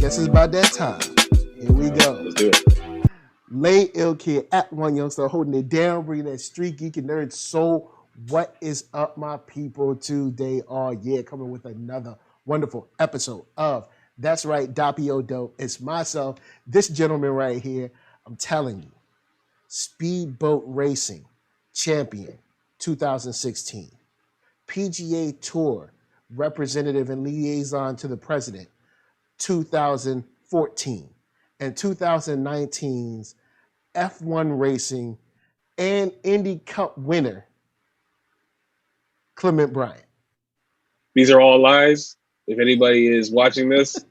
guess it's about that time. Here we go. Let's do it. Lay Ill Kid at OneYoungsta holding it down, bringing that StreetGeek and NERDSoul. What is up, my people? Today, coming with another wonderful episode of That's Right, Doppio Dope. It's myself, this gentleman right here. I'm telling you, Speedboat Racing Champion 2016, PGA Tour Representative and Liaison to the President 2014, and 2019's F1 Racing and Indy Cup winner, Clement Bryant. These are all lies. If anybody is watching this,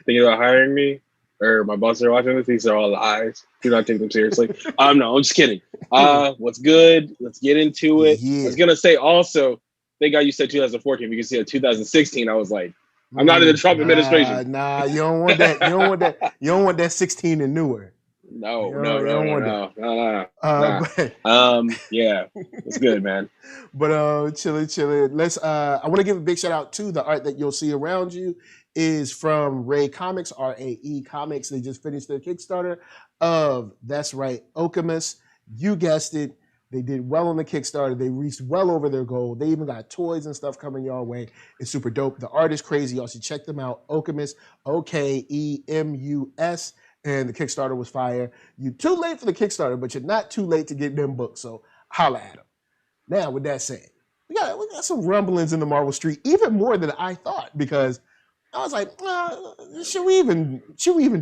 thinking about hiring me, or my bosses are watching this, these are all lies. Do not take them seriously. No, I'm just kidding. What's good? Let's get into it. Yeah. I was gonna say also, thank God you said 2014 because you said 2016. I was like, I'm not in the Trump administration. Nah, you don't want that. You don't want that. You don't want that 16 and newer. No. Yeah, it's good, man. But chilling. Let's. I want to give a big shout out to the art that you'll see around you is from Ray Comics, RAE Comics. They just finished their Kickstarter of That's Right, Okemos. You guessed it. They did well on the Kickstarter. They reached well over their goal. They even got toys and stuff coming your way. It's super dope. The art is crazy. Y'all should check them out. Okemos, Okemus. And the Kickstarter was fire. You're too late for the Kickstarter, but you're not too late to get them books. So holla at them. Now, with that said, we got some rumblings in the Marvel Street, even more than I thought, because I was like, should we even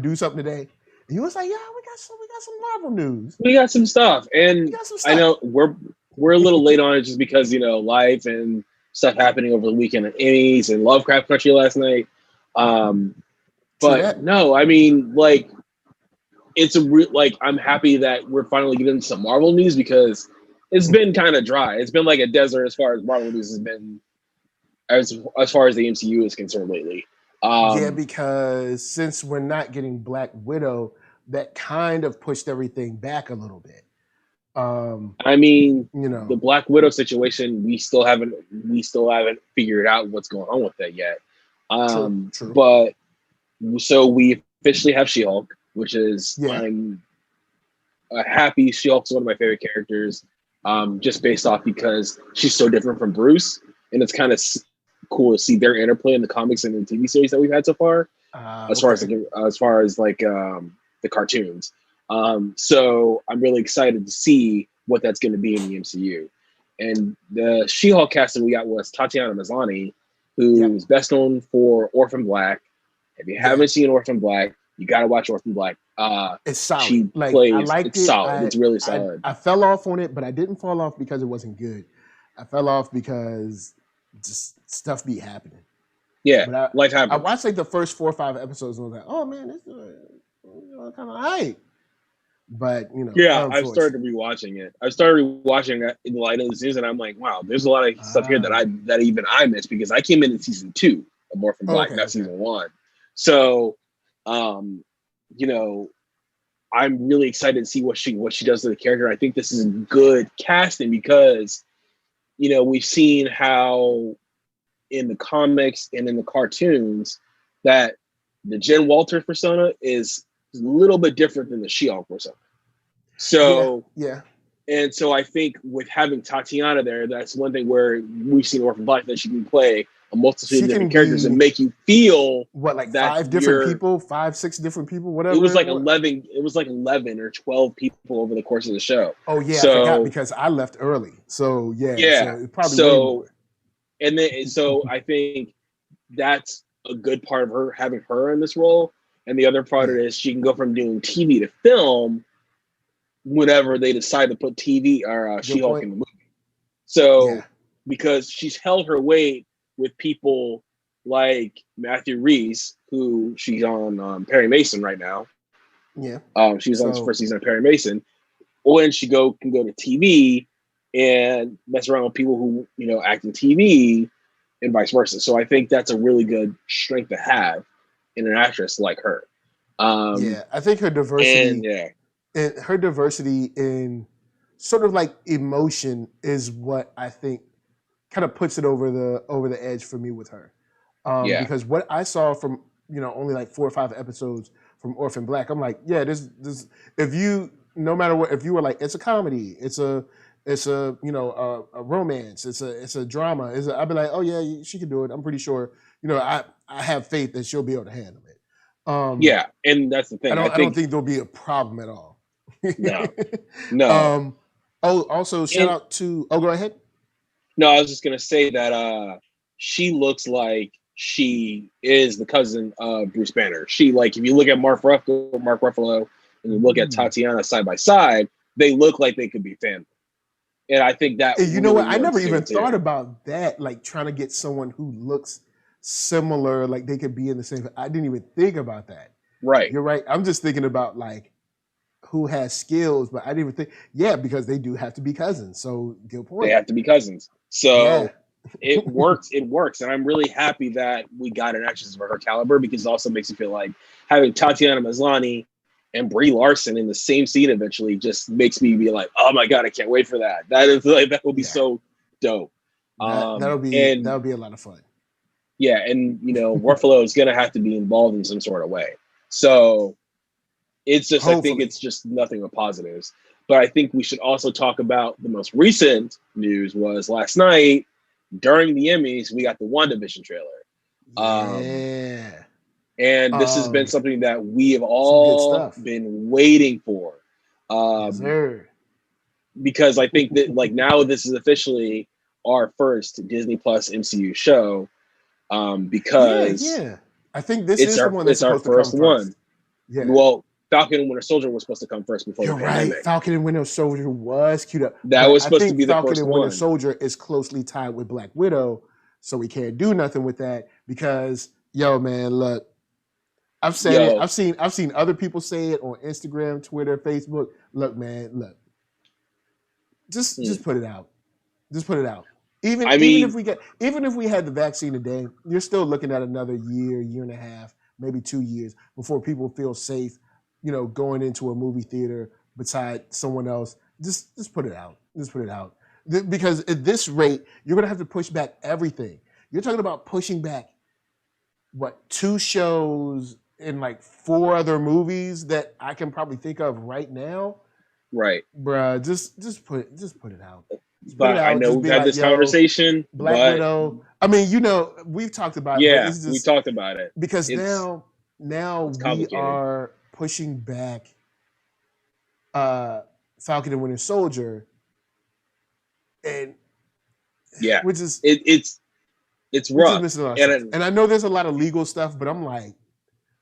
do something today? And you was like, yeah, we got some Marvel news. We got some stuff, and I know we're a little late on it just because life and stuff happening over the weekend at Emmys and Lovecraft Country last night. But no, I mean, like, it's I'm happy that we're finally getting some Marvel news because it's been kind of dry. It's been like a desert as far as Marvel news has been, as far as the MCU is concerned lately. Yeah, because since we're not getting Black Widow, that kind of pushed everything back a little bit. I mean, the Black Widow situation, we still haven't figured out what's going on with that yet. True. But so we officially have She-Hulk, which is I'm happy. She-Hulk's one of my favorite characters, just based off because she's so different from Bruce, and it's kind of cool to see their interplay in the comics and the TV series that we've had so far, as far as the cartoons. So I'm really excited to see what that's going to be in the MCU. And the She-Hulk casting we got was Tatiana Maslany, who is best known for Orphan Black. If you haven't seen Orphan Black, you got to watch Orphan Black. It's solid. She plays. I liked it's solid. It's really solid. I fell off on it, but I didn't fall off because it wasn't good. I fell off because just stuff be happening. Yeah, life happens. I watched like the first 4 or 5 episodes and I was like, oh man, this is kind of hype. But I started rewatching it. I started rewatching it in the light of the season. I'm like, wow, there's a lot of stuff here that even I missed because I came in season 2 of Orphan Black, not season 1. So, I'm really excited to see what she does to the character. I think this is good casting because, we've seen how in the comics and in the cartoons that the Jen Walters persona is a little bit different than the She-Hulk persona. So, and so I think with having Tatiana there, that's one thing where we've seen Orphan Black that she can play a multitude of different characters and make you feel like 5 different people, 5, 6 different people, whatever. It was like 11. It was like 11 or 12 people over the course of the show. Oh yeah, so, I forgot because I left early. So so it probably way more. And then so I think that's a good part of her having her in this role, and the other part of it is she can go from doing TV to film whenever they decide to put TV or She-Hulk in the movie. So because she's held her weight with people like Matthew Reese, who she's on Perry Mason right now. Yeah. She's on the first season of Perry Mason. When she can go to TV and mess around with people who, act in TV and vice versa. So I think that's a really good strength to have in an actress like her. I think her diversity and her diversity in sort of like emotion is what I think kind of puts it over the edge for me with her. Because what I saw from only like 4 or 5 episodes from Orphan Black. I'm like, yeah, this if you no matter what, if you were like, it's a comedy, it's a a romance, it's a drama, I'd be like, oh yeah, she can do it. I'm pretty sure. I have faith that she'll be able to handle it. Yeah, and that's the thing. I don't think there'll be a problem at all. No. Also, shout out to. Oh, go ahead. No, I was just gonna say that she looks like she is the cousin of Bruce Banner. She, like, if you look at Mark Ruffalo, and you look at Tatiana side by side, they look like they could be family. And I think that you know what? I never even thought about that. Like trying to get someone who looks similar, like they could be in the same. I didn't even think about that. Right. You're right. I'm just thinking about like who has skills, but I didn't even think. Yeah, because they do have to be cousins. So good point. They have to be cousins. So it works. It works, and I'm really happy that we got an actress of her caliber, because it also makes me feel like having Tatiana Maslany and Brie Larson in the same scene eventually just makes me be like, oh my god, I can't wait for that. That will be so dope. That'll be a lot of fun. Yeah, and Ruffalo is gonna have to be involved in some sort of way. So it's just, hopefully. I think it's just nothing but positives. But I think we should also talk about the most recent news. Was last night during the Emmys, we got the WandaVision trailer. Yeah. And this has been something that we have all been waiting for. Yes, sir. Because I think that now this is officially our first Disney Plus MCU show. Because I think this is the one that's supposed to come first. One. Yeah. Well, Falcon and Winter Soldier was supposed to come first before the pandemic. Right. Falcon and Winter Soldier was queued up. That was supposed to be the Falcon first and one. Winter Soldier is closely tied with Black Widow, so we can't do nothing with that because, man, look, I've said it. I've seen other people say it on Instagram, Twitter, Facebook. Look, man, just put it out. Just put it out. Even if we had the vaccine today, you're still looking at another year and a half, maybe 2 years before people feel safe, going into a movie theater beside someone else. Just put it out. Just put it out. Because at this rate, you're going to have to push back everything. You're talking about pushing back, 2 shows and like 4 other movies that I can probably think of right now. Right. Bruh, just put it out. But I know we've had this conversation. Black Widow. I mean, we've talked about it. Yeah, we talked about it. Because now we are pushing back Falcon and Winter Soldier. And which is it's rough. And I know there's a lot of legal stuff, but I'm like,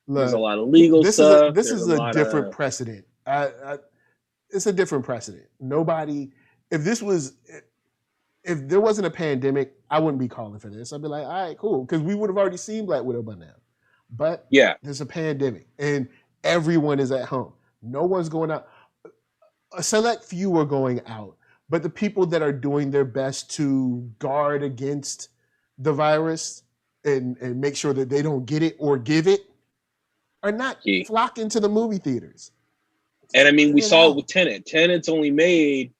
look, there's a lot of legal stuff. This is a different precedent. It's a different precedent. Nobody. If there wasn't a pandemic, I wouldn't be calling for this. I'd be like, all right, cool. Because we would have already seen Black Widow by now. But there's a pandemic and everyone is at home. No one's going out. A select few are going out. But the people that are doing their best to guard against the virus and make sure that they don't get it or give it are not flocking to the movie theaters. And I mean, we saw it with Tenet. Tenet's only made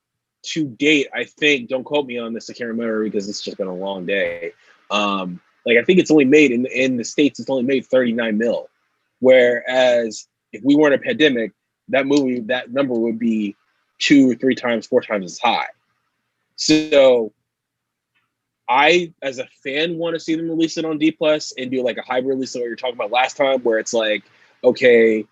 to date, I think, don't quote me on this, I can't remember because it's just been a long day. I think it's only made in the States, it's only made 39 mil. Whereas if we weren't a pandemic, that number would be 2, 3 times, 4 times as high. So I, as a fan, want to see them release it on D Plus and do like a hybrid release of what you're talking about last time, where it's like, okay,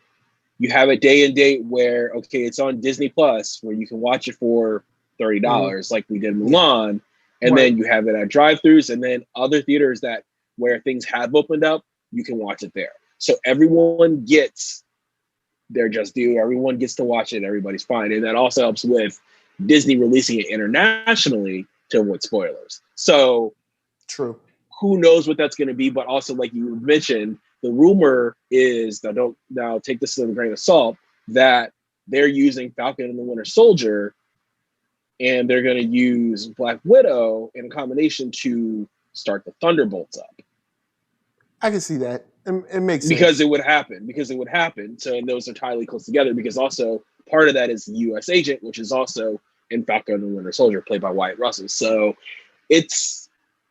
you have a day and date where, okay, it's on Disney Plus where you can watch it for $30 like we did Mulan. And then you have it at drive-thrus, and then other theaters where things have opened up, you can watch it there. So everyone gets their just due. Everyone gets to watch it. Everybody's fine. And that also helps with Disney releasing it internationally to avoid spoilers. So true. Who knows what that's going to be? But also, like you mentioned, the rumor is now take this with a grain of salt, that they're using Falcon and the Winter Soldier, and they're going to use Black Widow in a combination to start the Thunderbolts up. I can see that. It makes sense. Because it would happen. So, and those are tightly close together, because also part of that is the U.S. agent, which is also in Falcon and the Winter Soldier, played by Wyatt Russell. So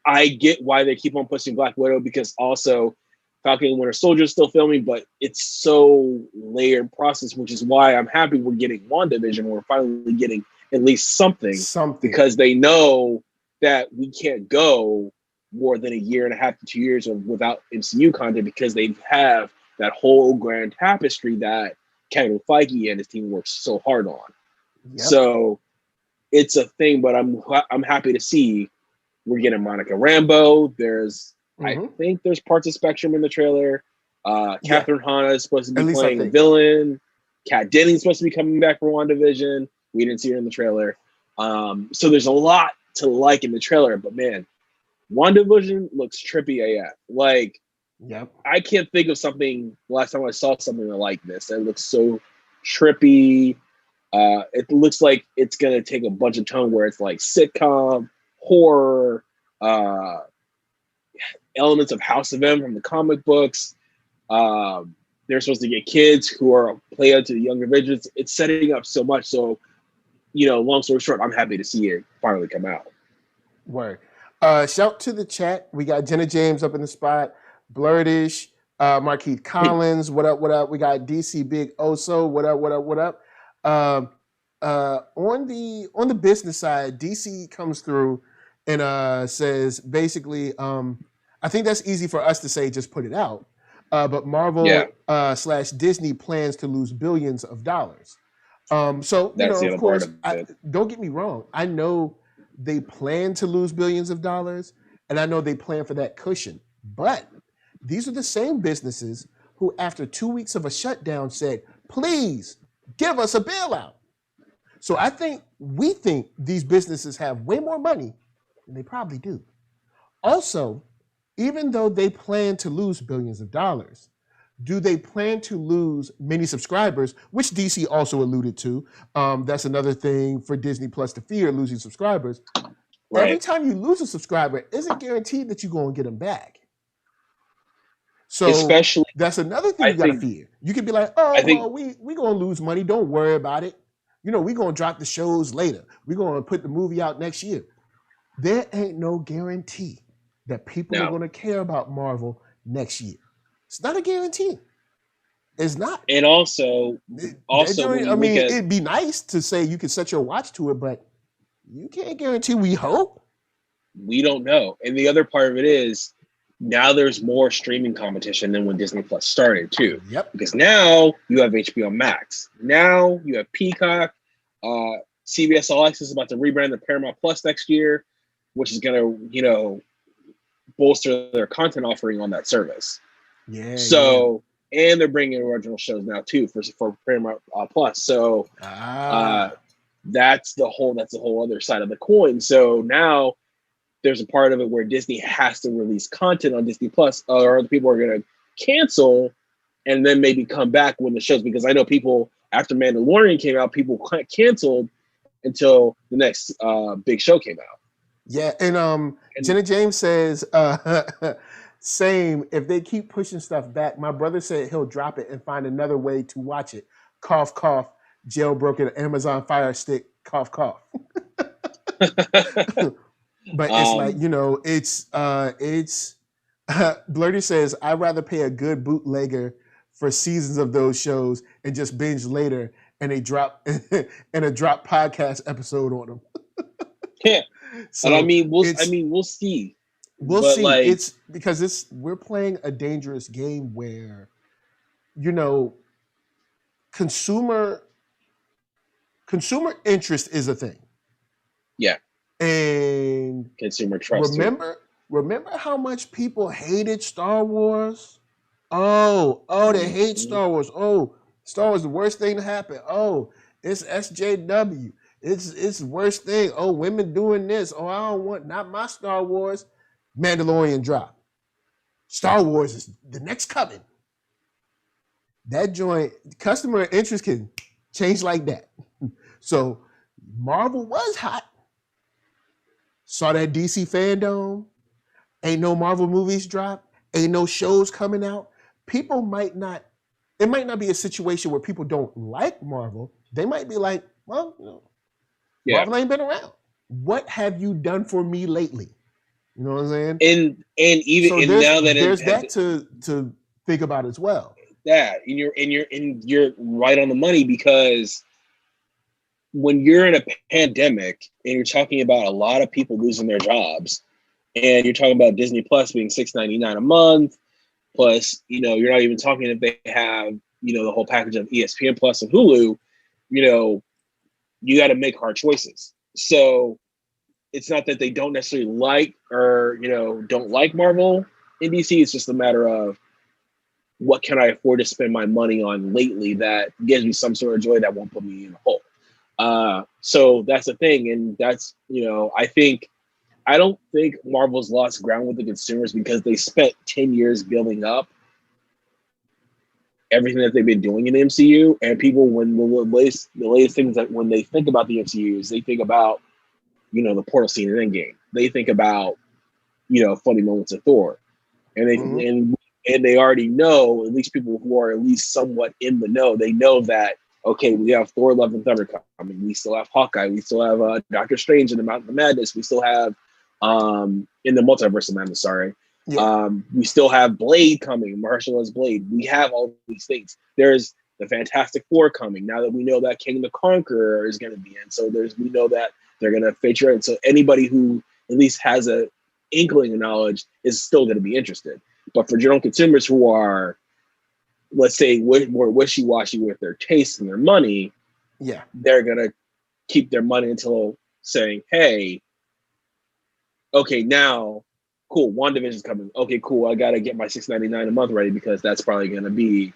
I get why they keep on pushing Black Widow, because also Falcon and Winter Soldier is still filming, but it's so layered process, which is why I'm happy we're getting WandaVision. We're finally getting at least something because they know that we can't go more than a year and a half to 2 years without MCU content because they have that whole grand tapestry that Kevin Feige and his team worked so hard on. Yep. So it's a thing, but I'm happy to see we're getting Monica Rambeau. There's I think there's parts of Spectrum in the trailer. Catherine Hanna is supposed to be playing a villain. Kat Dennings is supposed to be coming back for WandaVision. We didn't see her in the trailer. So there's a lot to like in the trailer, but man, WandaVision looks trippy AF. Like, I can't think of something last time I saw something like this. It looks so trippy. It looks like it's gonna take a bunch of tone where it's like sitcom, horror, elements of House of M from the comic books. They're supposed to get kids who are play out to the younger visions. It's setting up so much. So, long story short, I'm happy to see it finally come out. Word. Shout to the chat. We got Jenna James up in the spot. Blurtish, Marquise Collins. What up? What up? We got DC Big Oso. What up? What up? What up? On the business side, DC comes through and says basically, I think that's easy for us to say, just put it out. But Marvel / Disney plans to lose billions of dollars. So that's of course, don't get me wrong. I know they plan to lose billions of dollars, and I know they plan for that cushion. But these are the same businesses who, after 2 weeks of a shutdown, said, "Please give us a bailout." So we think these businesses have way more money than they probably do. Also, even though they plan to lose billions of dollars, do they plan to lose many subscribers, which DC also alluded to? That's another thing for Disney Plus to fear, losing subscribers. Right. Every time you lose a subscriber, isn't guaranteed that you're going to get them back. So especially, that's another thing you got to fear. You could be like, we're going to lose money. Don't worry about it. We're going to drop the shows later. We're going to put the movie out next year. There ain't no guarantee that people are going to care about Marvel next year. It's not a guarantee. It's not. And also, it'd be nice to say you could set your watch to it, but you can't guarantee. We hope. We don't know. And the other part of it is now there's more streaming competition than when Disney Plus started too. Yep. Because now you have HBO Max. Now you have Peacock. CBS All Access is about to rebrand to Paramount Plus next year, which is going to, bolster their content offering on that service. Yeah. So, and they're bringing original shows now too for Paramount Plus. So, that's the whole other side of the coin. So now there's a part of it where Disney has to release content on Disney Plus, or other people are going to cancel and then maybe come back when the shows, because I know people after Mandalorian came out, people canceled until the next big show came out. Yeah, and Jenna James says, same, if they keep pushing stuff back, my brother said he'll drop it and find another way to watch it. Cough, cough, jailbroken Amazon Fire Stick, cough, cough. But it's like, it's Blurty says, I'd rather pay a good bootlegger for seasons of those shows and just binge later and a drop podcast episode on them. Yeah. So we'll see. We'll see. It's because we're playing a dangerous game where, consumer interest is a thing. Yeah. And consumer trust. Remember how much people hated Star Wars? Oh, they hate Star Wars. Oh, Star Wars is the worst thing to happen. Oh, it's SJW. It's the worst thing. Oh, women doing this. Oh, I don't want, not my Star Wars. Mandalorian drop. Star Wars is the next coming. That joint, customer interest can change like that. So Marvel was hot. Saw that DC fandom. Ain't no Marvel movies drop. Ain't no shows coming out. It might not be a situation where people don't like Marvel. They might be like, well, Marvel ain't been around. What have you done for me lately? You know what I'm saying? And even So and now that there's that to think about as well. you're right on the money, because when you're in a pandemic and you're talking about a lot of people losing their jobs, and you're talking about Disney Plus being $6.99 a month, plus, you're not even talking if they have, the whole package of ESPN Plus and Hulu, you got to make hard choices. So it's not that they don't necessarily like or, don't like Marvel and DC. It's just a matter of what can I afford to spend my money on lately that gives me some sort of joy that won't put me in a hole. So that's the thing. And that's, I don't think Marvel's lost ground with the consumers because they spent 10 years building up everything that they've been doing in the MCU. And people, when the latest things that when they think about the MCUs, they think about, the portal scene in Endgame. They think about, funny moments of Thor. And and they already know, at least people who are at least somewhat in the know, they know that, okay, we have Thor Love and Thunder coming. We still have Hawkeye. We still have Doctor Strange in the Mountain of Madness. We still have in the Multiverse of Madness, sorry. Yeah. We still have Blade coming, Mahershala's Blade. We have all these things. There's the Fantastic Four coming. Now that we know that King the Conqueror is going to be in. So we know that they're going to feature it. So anybody who at least has a inkling of knowledge is still going to be interested. But for general consumers who are, let's say, more wishy-washy with their taste and their money, yeah, they're going to keep their money until saying, hey, okay, now, cool, WandaVision's coming. Okay, cool, I got to get my $6.99 a month ready because that's probably going to be,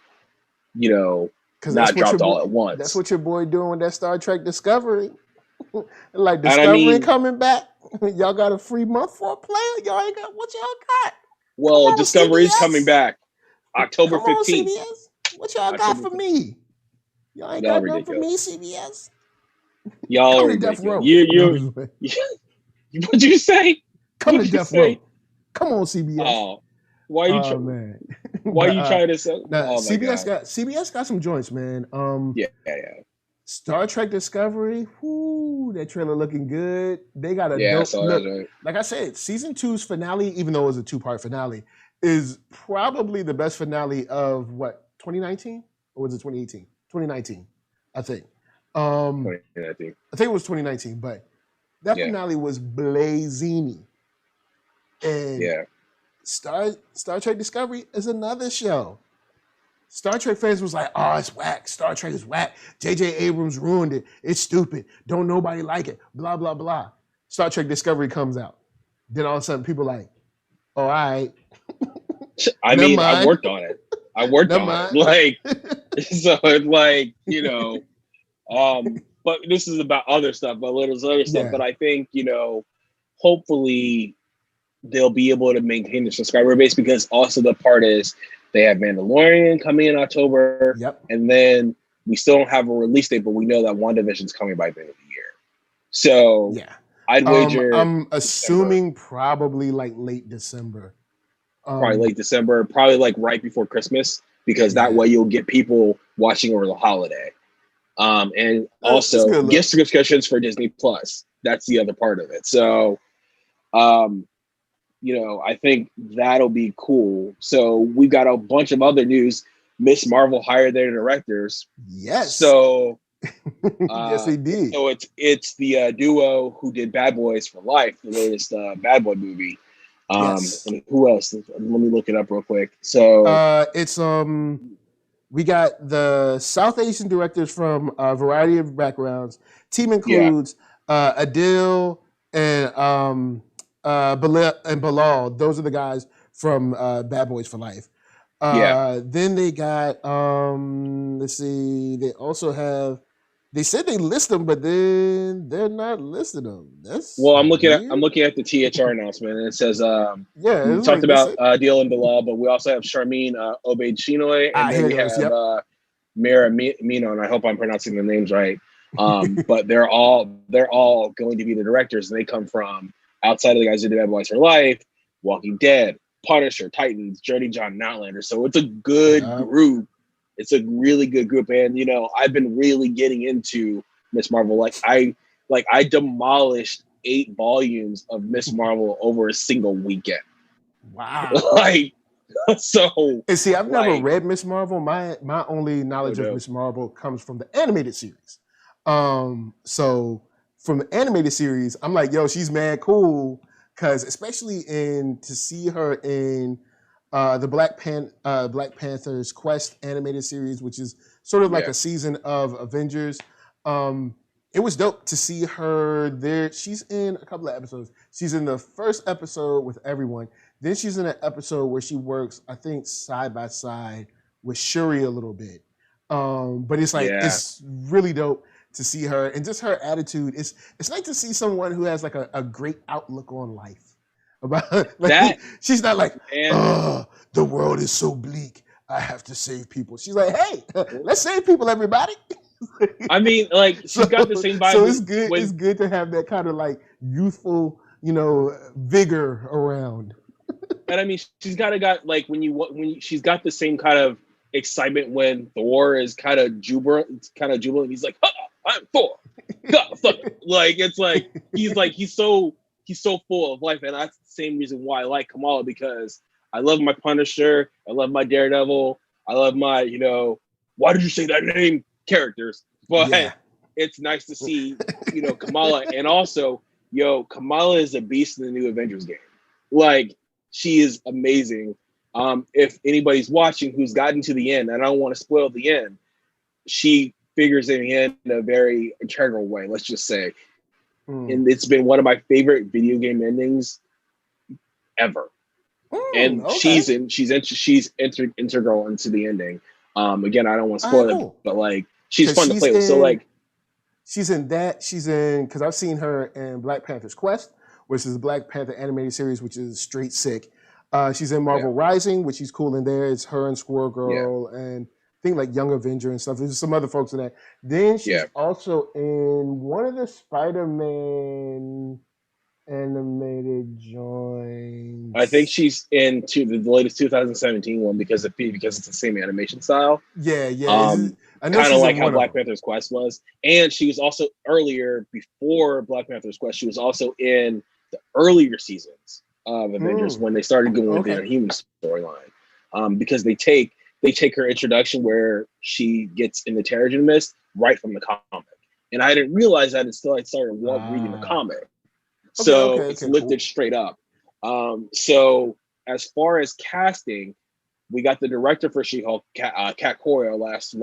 not dropped all at once. That's what your boy doing with that Star Trek Discovery. Like Discovery coming back. Y'all got a free month for a player? Y'all ain't got what y'all got? Well, Discovery's coming back October 15th. CBS. What y'all got for me? Y'all ain't got nothing for me, CBS. Y'all are ridiculous. What'd you say? Come to Death Row. Come on, CBS. Oh, why are you man? Why are you trying to say? CBS got some joints, man. Yeah. Star Trek Discovery, that trailer looking good. They got a dope look. Right. Like I said, season 2's finale, even though it was a 2-part finale, is probably the best finale of 2019? Or was it 2018? 2019, I think. 2019. I think it was 2019, but that finale was blazing. And Star Trek Discovery is another show. Star Trek fans was like, oh, it's whack. Star Trek is whack. J.J. Abrams ruined it. It's stupid. Don't nobody like it. Blah, blah, blah. Star Trek Discovery comes out. Then all of a sudden people like, oh, all right. I mean, I worked on it. Like, so it's like, but this is about other stuff, stuff. But I think, hopefully they'll be able to maintain the subscriber base, because also the part is they have Mandalorian coming in October. Yep. And then we still don't have a release date, but we know that WandaVision's coming by the end of the year. So I'd wager. I'm assuming probably like late December. Probably late December, probably like right before Christmas, because that way you'll get people watching over the holiday. And also gift subscriptions for Disney Plus. That's the other part of it. So, I think that'll be cool. So we've got a bunch of other news. Miss Marvel hired their directors. Yes. So yes, they did. So it's the duo who did Bad Boys for Life, the latest Bad Boy movie. And who else? Let me look it up real quick. So it's we got the South Asian directors from a variety of backgrounds. Team includes Adil and Bilal. Those are the guys from Bad Boys for Life. Then they got let's see. They also have. They said they list them, but then they're not listing them. I'm looking at the THR announcement, and it says we talked about Adil and Bilal, but we also have Charmin Obaid-Chinoy, and then we have Mira Mino, and I hope I'm pronouncing the names right. But they're all going to be the directors, and they come from outside of the guys who did Bad Boys for Life, Walking Dead, Punisher, Titans, Dirty John, and Outlander. So it's a good group. It's a really good group, and I've been really getting into Miss Marvel. I demolished 8 volumes of Miss Marvel over a single weekend. Wow. Like, so. And see, I've never like, read Miss Marvel. My only knowledge of Miss Marvel comes from the animated series. So from the animated series, I'm like, yo, she's mad cool, because especially to see her in the Black Panther's Quest animated series, which is sort of like a season of Avengers. It was dope to see her there. She's in a couple of episodes. She's in the first episode with everyone. Then she's in an episode where she works, I think, side by side with Shuri a little bit. But it's like, it's really dope to see her, and just her attitude. It's nice to see someone who has like a great outlook on life. About like, that, she's not like, the world is so bleak, I have to save people. She's like, hey, let's save people, everybody. I mean, like, she's got the same vibe. So it's good. It's good to have that kind of like youthful, vigor around. And I mean, she's got like she's got the same kind of excitement when Thor is kind of jubilant. He's like, I'm Thor. God, like, it's like he's so full of life, and that's the same reason why I like Kamala, because I love my Punisher, I love my Daredevil, I love my why did you say that name characters, but it's nice to see Kamala, and also Kamala is a beast in the new Avengers game. Like, she is amazing. If anybody's watching who's gotten to the end, and I don't want to spoil the end, she figures in the end in a very integral way, let's just say. And it's been one of my favorite video game endings ever. And she's integral into the ending. Again, I don't want to spoil it, but like, she's fun to play with. So like, she's in that. She's in, because I've seen her in Black Panther's Quest, which is the Black Panther animated series, which is straight sick. She's in Marvel Rising, which she's cool in there. It's her and Squirrel Girl and I think like Young Avenger and stuff. There's some other folks in that. Then she's also in one of the Spider-Man animated joints. I think she's in the latest 2017 one because it's the same animation style. Yeah. Kind of like how Black Panther's Quest was. And she was also earlier, before Black Panther's Quest, she was also in the earlier seasons of Avengers when they started going with the human storyline. Because they take her introduction where she gets in the Terrigen Mist right from the comic. And I didn't realize that until I started reading the comic. So it's lifted straight up. So as far as casting, we got the director for She-Hulk, Kat KURO, last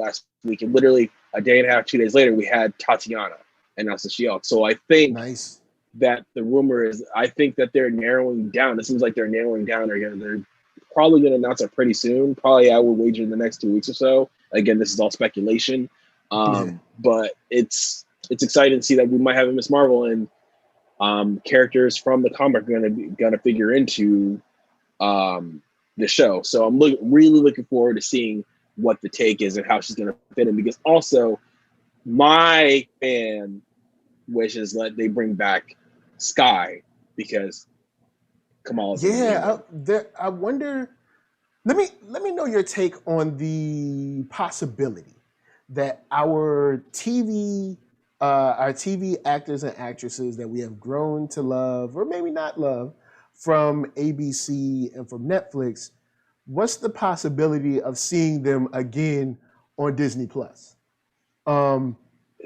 week, and literally a day and a half, 2 days later, we had Tatiana announced the She-Hulk. So I think that the rumor is, I think that they're narrowing down. It seems like they're narrowing down. They're probably going to announce it pretty soon. Probably, I would wager in the next 2 weeks or so. Again, this is all speculation, but it's exciting to see that we might have a Miss Marvel, and characters from the comic are gonna figure into the show. So I'm really looking forward to seeing what the take is and how she's gonna fit in. Because also, my fan wishes that they bring back Sky, because Kamala's I wonder. Let me know your take on the possibility that our TV actors and actresses that we have grown to love, or maybe not love, from ABC and from Netflix, what's the possibility of seeing them again on Disney Plus?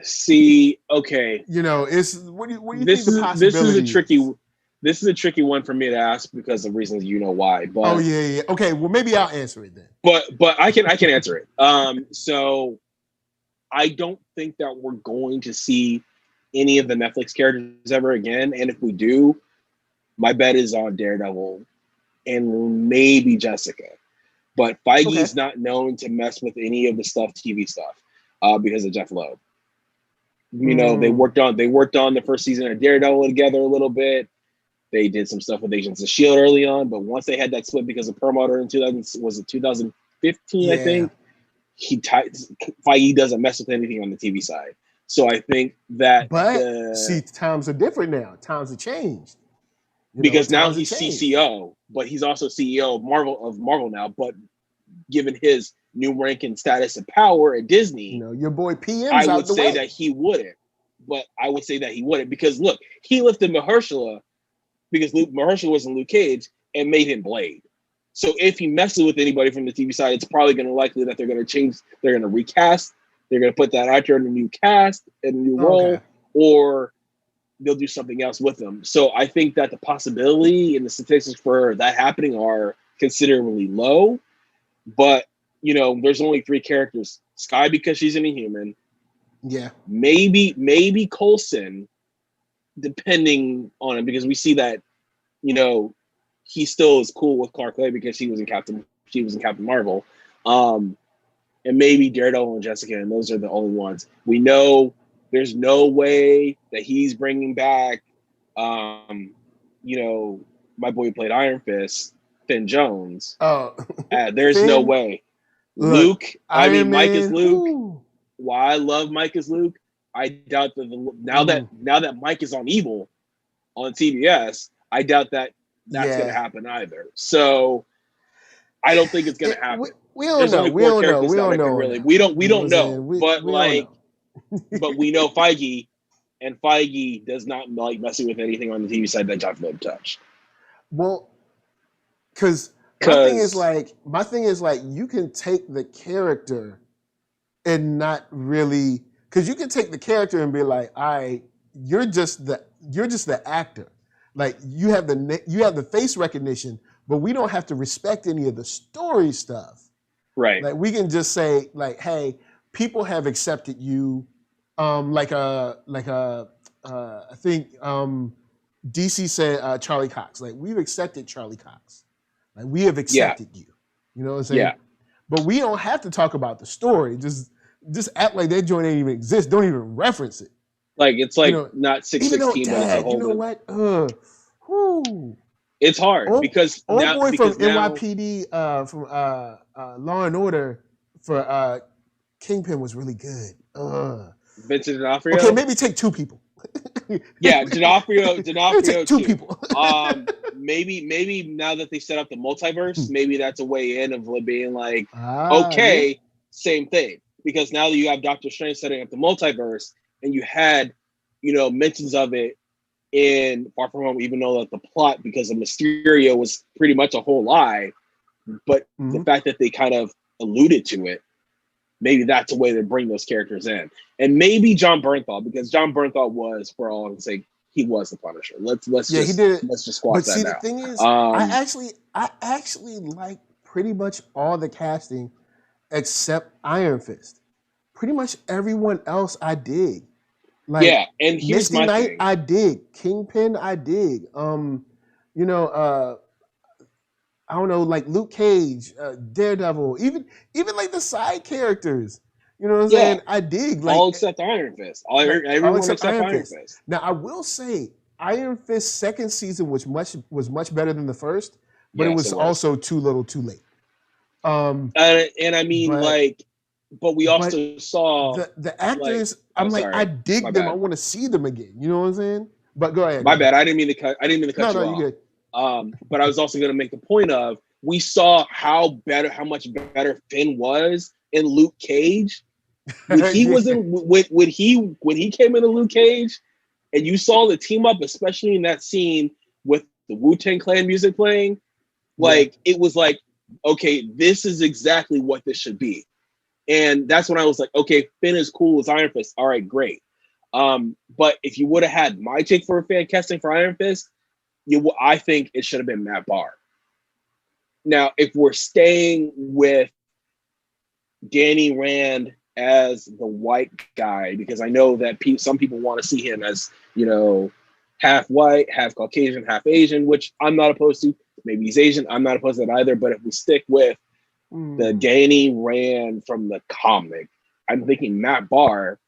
See, okay. What do you think the possibility This is a tricky one for me to ask because of reasons why. But okay, well, maybe I'll answer it then. But I can answer it. So I don't think that we're going to see any of the Netflix characters ever again. And if we do, my bet is on Daredevil and maybe Jessica. But Feige's not known to mess with any of the TV stuff because of Jeff Loeb. They worked on the first season of Daredevil together a little bit. They did some stuff with Agents of S.H.I.E.L.D. early on, but once they had that split because of Perlmutter in 2015, I think, Feige doesn't mess with anything on the TV side. So I think that... But, times are different now. Times have changed. Because now he's CCO, but he's also CEO of Marvel now, but given his new rank and status and power at Disney, your boy PM's I would say that he wouldn't. but I would say that he wouldn't, because look, he lifted Mahershala because Mahershala wasn't Luke Cage and made him Blade. So if he messes with anybody from the TV side, it's probably going to likely that they're going to change, they're going to recast, they're going to put that actor in a new cast, in a new role, or they'll do something else with them. So I think that the possibility and the statistics for that happening are considerably low. But, you know, there's only 3 characters. Skye, because she's an Inhuman. Yeah. Maybe Coulson, depending on him, because we see that, you know, he still is cool with Clark Gregg because she was in Captain Marvel. And maybe Daredevil and Jessica, and those are the only ones. We know there's no way that he's bringing back, you know, my boy who played Iron Fist, Finn Jones. Oh, there's Finn? no way. Look, Luke, I mean, Iron Mike Man, is Luke. ooh. While I love Mike as Luke, I doubt that now that Mike is on Evil on CBS, I doubt that that's going to happen either. So I don't think it's going to happen. We don't know. We don't know. We don't know. We don't know. But we like, don't know. but we know Feige, and Feige does not like messing with anything on the TV side that John Favreau touched. Well, because my thing is like you can take the character and not really, because you can take the character and be like, all right, you're just the actor. Like you have the face recognition, but we don't have to respect any of the story stuff. Right. Like we can just say like, hey, people have accepted you. I think DC said Charlie Cox. Like we've accepted Charlie Cox. Like we have accepted you. You know what I'm saying? Yeah. But we don't have to talk about the story. Just act like that joint ain't even exist. Don't even reference it. Like it's like not 616, but it's a whole. You know what? It's hard because from now, NYPD from Law and Order for Kingpin was really good. Vincent D'Onofrio. Okay, maybe take 2 people. Yeah, D'Onofrio take 2 people. maybe now that they set up the multiverse, maybe that's a way in of being like, okay, same thing. Because now that you have Doctor Strange setting up the multiverse, and you had, you know, mentions of it in Far From Home, even though that the plot, because of Mysterio, was pretty much a whole lie, but the fact that they kind of alluded to it, maybe that's a way to bring those characters in. And maybe John Bernthal, because John Bernthal was, for all I'm saying, he was the Punisher. Let's just squash that now. The thing is, I actually like pretty much all the casting except Iron Fist. Pretty much everyone else I dig. Like, yeah, and here's Misty my Knight, thing. I dig. Kingpin, I dig. You know, I don't know, like Luke Cage, Daredevil, even like the side characters. You know what I'm saying? I dig. Like, all except Iron Fist. Everyone except Iron Fist. Now, I will say, Iron Fist's second season was much better than the first, but it was also too little, too late. And I mean, but we also saw the actors. I dig them. Bad. I want to see them again. You know what I'm saying? But go ahead. My bad. I didn't mean to cut you off. No, you're good. But I was also going to make the point of, we saw how much better Finn was in Luke Cage. When he was in when he came into Luke Cage, and you saw the team up, especially in that scene with the Wu-Tang Clan music playing, it was like, okay, this is exactly what this should be. And that's when I was like, okay, Finn is cool as Iron Fist. All right, great. But if you would have had my take for a fan casting for Iron Fist, I think it should have been Matt Barr. Now, if we're staying with Danny Rand as the white guy, because I know that some people want to see him as, you know, half white, half Caucasian, half Asian, which I'm not opposed to. Maybe he's Asian. I'm not opposed to that either. But if we stick with the Danny Rand from the comic, I'm thinking Matt Barr,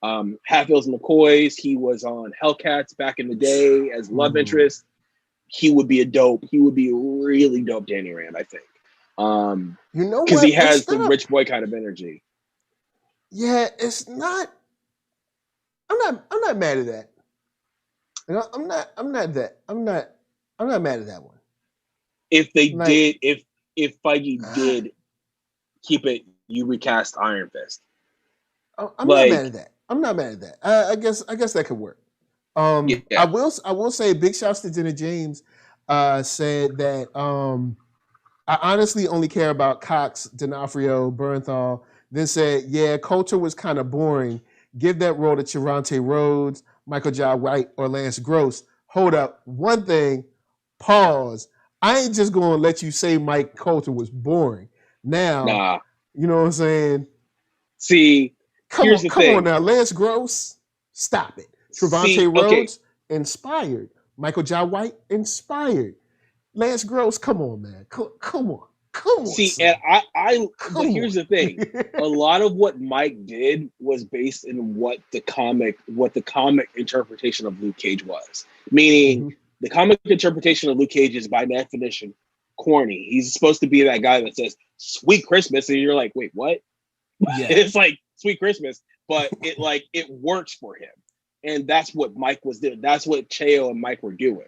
Hatfields McCoys. He was on Hellcats back in the day as love interest. He would be a really dope Danny Rand, I think. You know, because he has the rich boy kind of energy. Yeah, it's not. I'm not mad at that. You know, I'm not mad at that one. If they did, if Feige did keep it, you recast Iron Fist. I'm not mad at that. I'm not mad at that. I guess that could work. I Yeah. will say big shouts to Jenna James. Said that I honestly only care about Cox, D'Onofrio, Bernthal. Then said, yeah, Coulter was kind of boring. Give that role to Trevante Rhodes, Michael Jai White, or Lance Gross. Hold up. One thing, pause. I ain't just going to let you say Mike Coulter was boring. Now, Nah. you know what I'm saying? See, Come on now. Lance Gross, stop it. Trevante Rhodes, inspired. Michael Jai White, inspired. Lance Gross, come on, man. Come on. See, son. and but here's the thing. A lot of what Mike did was based in what the comic interpretation of Luke Cage was. Meaning the comic interpretation of Luke Cage is by definition corny. He's supposed to be that guy that says "Sweet Christmas," and you're like, wait, what? Yeah. It's like Sweet Christmas, but it works for him. And that's what Mike was doing. That's what Cheo and Mike were doing.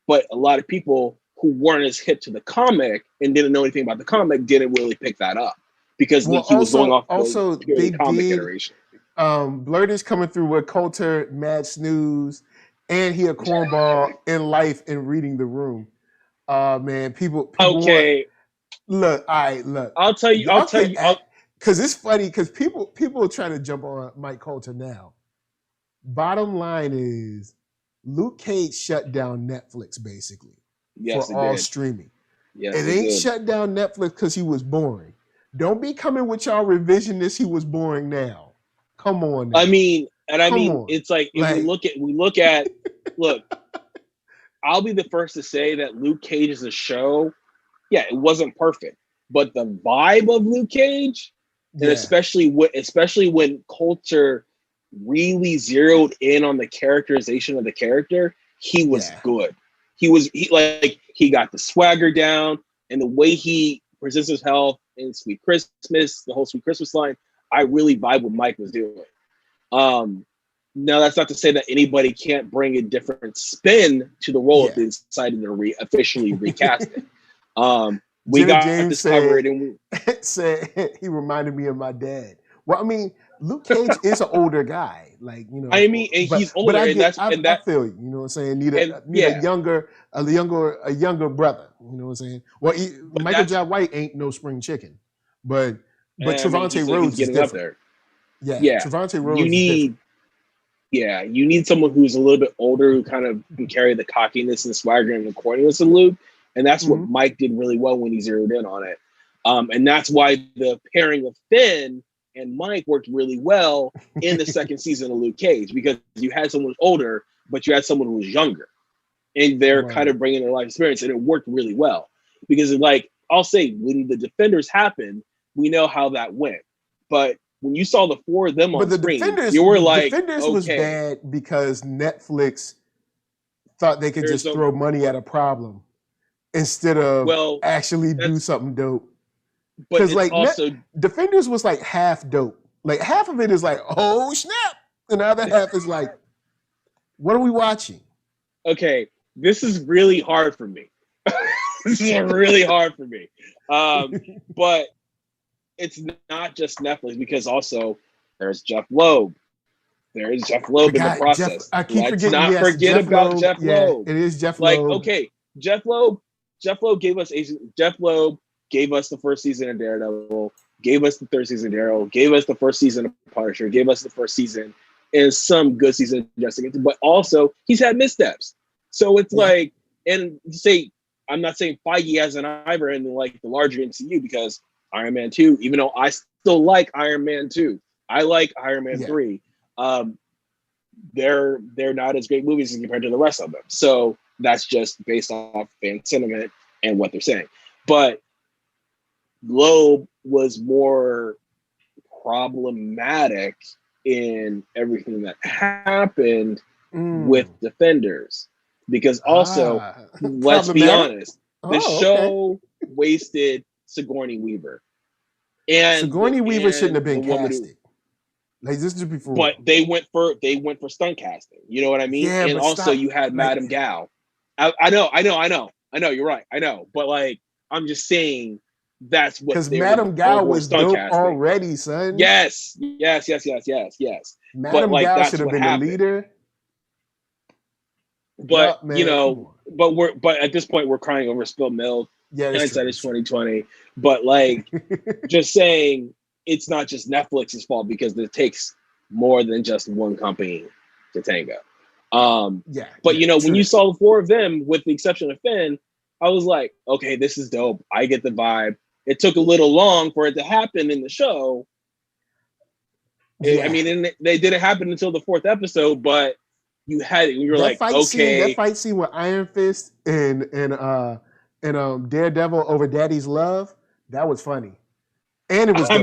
But a lot of people who weren't as hip to the comic and didn't know anything about the comic didn't really pick that up because he was going off the comic iteration. Blurt is coming through with Coulter, mad snooze, and he a cornball in life and reading the room. Man, people okay. Look, all right, look. I'll tell you. Because it's funny because people are trying to jump on Mike Coulter now. Bottom line is Luke Cage shut down Netflix basically for all streaming. Yes, it ain't shut down Netflix because he was boring. Don't be coming with y'all revisionist. He was boring now. Come on. Now. I mean, it's like if we look at look. I'll be the first to say that Luke Cage is a show. Yeah, it wasn't perfect, but the vibe of Luke Cage. And especially when Coulter really zeroed in on the characterization of the character, he was good. He got the swagger down, and the way he presents his health in Sweet Christmas, the whole Sweet Christmas line, I really vibe what Mike was doing. Now that's not to say that anybody can't bring a different spin to the role if they decided to officially recast it. We Jenna got James this covered, and said he reminded me of my dad. Well, I mean, Luke Cage is an older guy, like and he's older, I feel you. You know what I'm saying? Need a younger brother. You know what I'm saying? Well, Michael Jai White ain't no spring chicken, but Trevante Rhodes is different. Up there. Yeah, Trevante Rhodes. You need someone who's a little bit older who kind of can carry the cockiness and the swagger and the corniness of Luke. And that's what Mike did really well when he zeroed in on it. And that's why the pairing of Finn and Mike worked really well in the second season of Luke Cage, because you had someone who's older, but you had someone who was younger. And they're kind of bringing their life experience, and it worked really well. Because, I'll say, when the Defenders happened, we know how that went. But when you saw the four of them on screen, you were like, Defenders was bad because Netflix thought they could just throw money at a problem instead of actually do something dope. Because Defenders was like half dope. Like half of it is like, oh snap, and the other half is like, what are we watching? Okay, this is really hard for me. This is really hard for me. But it's not just Netflix, because also there's Jeff Loeb. There is Jeff Loeb in the process. Let's not forget about Jeff Loeb. It is Jeff Loeb. Jeff Loeb gave us the first season of Daredevil, gave us the third season of Daredevil, gave us the first season of Punisher, gave us the first season and some good season of Jessica, but also he's had missteps. So it's I'm not saying Feige has an eyebrow in the larger MCU, because Iron Man 2, even though I still like Iron Man 2, I like Iron Man 3. They're not as great movies compared to the rest of them. So that's just based off fan sentiment and what they're saying. But Loeb was more problematic in everything that happened with Defenders. Because also, let's be honest, the show wasted Sigourney Weaver. And Sigourney Weaver shouldn't have been casted. This is before. But they went for stunt casting. You know what I mean? Yeah, and also you had Madame Gao. I know. You're right. I know. But I'm just saying that's what Because they were Madame going Gao for, was stunt dope casting. already, son. Yes. But Madame like Gao should that's have what been the happened. leader. But Yup, man, come on. but at this point we're crying over spilled milk. Yeah, that's true. Hindsight is 2020. But like just saying it's not just Netflix's fault because it takes more than just one company to tango. But when you saw the four of them, with the exception of Finn, I was like, okay, this is dope. I get the vibe. It took a little long for it to happen in the show. Yeah. I mean, they didn't happen until the fourth episode, but you had it. You were like, that fight scene with Iron Fist and Daredevil over Daddy's Love, that was funny, and it was dope.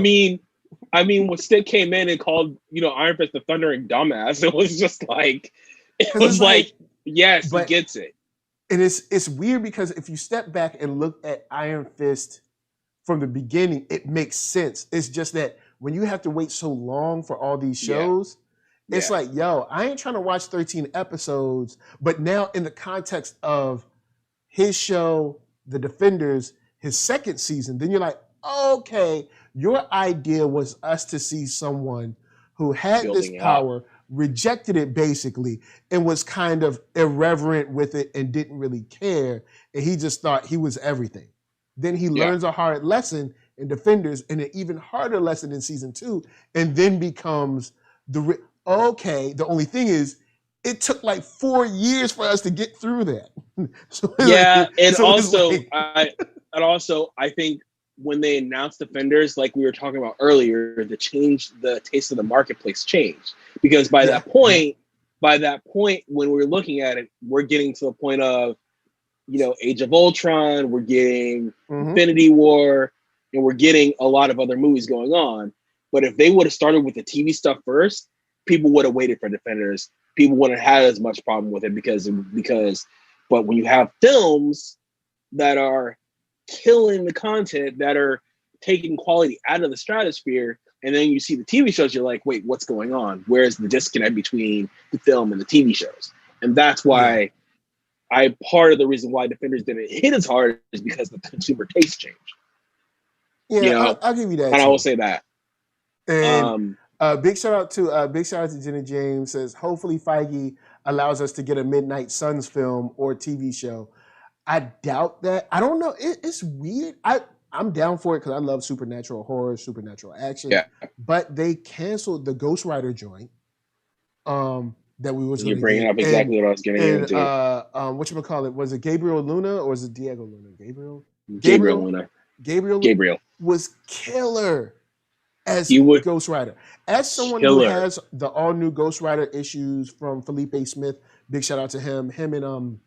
I mean, when Stick came in and called Iron Fist the thundering dumbass, it was just like, yes, he gets it. And it's weird because if you step back and look at Iron Fist from the beginning, it makes sense. It's just that when you have to wait so long for all these shows, it's like, yo, I ain't trying to watch 13 episodes, but now in the context of his show, The Defenders, his second season, then you're like, okay, your idea was us to see someone who had this power, rejected it basically, and was kind of irreverent with it and didn't really care. And he just thought he was everything. Then he learns a hard lesson in Defenders and an even harder lesson in season 2, and then becomes the only thing is it took like 4 years for us to get through that. I think when they announced Defenders, like we were talking about earlier, the taste of the marketplace changed. Because by that point, when we're looking at it, we're getting to the point of, Age of Ultron, we're getting Infinity War, and we're getting a lot of other movies going on. But if they would have started with the TV stuff first, people would have waited for Defenders. People wouldn't have had as much problem with it but when you have films that are killing the content, that are taking quality out of the stratosphere, and then you see the TV shows, you're like, wait, what's going on? Where's the disconnect between the film and the TV shows? And that's why part of the reason why Defenders didn't hit as hard is because the consumer taste changed. Yeah, I'll give you that. And I will say that. And big shout out to Jenna James. Says hopefully Feige allows us to get a Midnight Suns film or TV show. I doubt that. I don't know. It's weird. I'm down for it because I love supernatural horror, supernatural action. Yeah. But they canceled the Ghost Rider joint. That we was. You're bringing up exactly what I was getting into. Whatchamacallit? Was it Gabriel Luna or was it Diego Luna? Gabriel Luna. Gabriel was killer as Ghost Rider. As someone who has the all new Ghost Rider issues from Felipe Smith, big shout out to him. Him and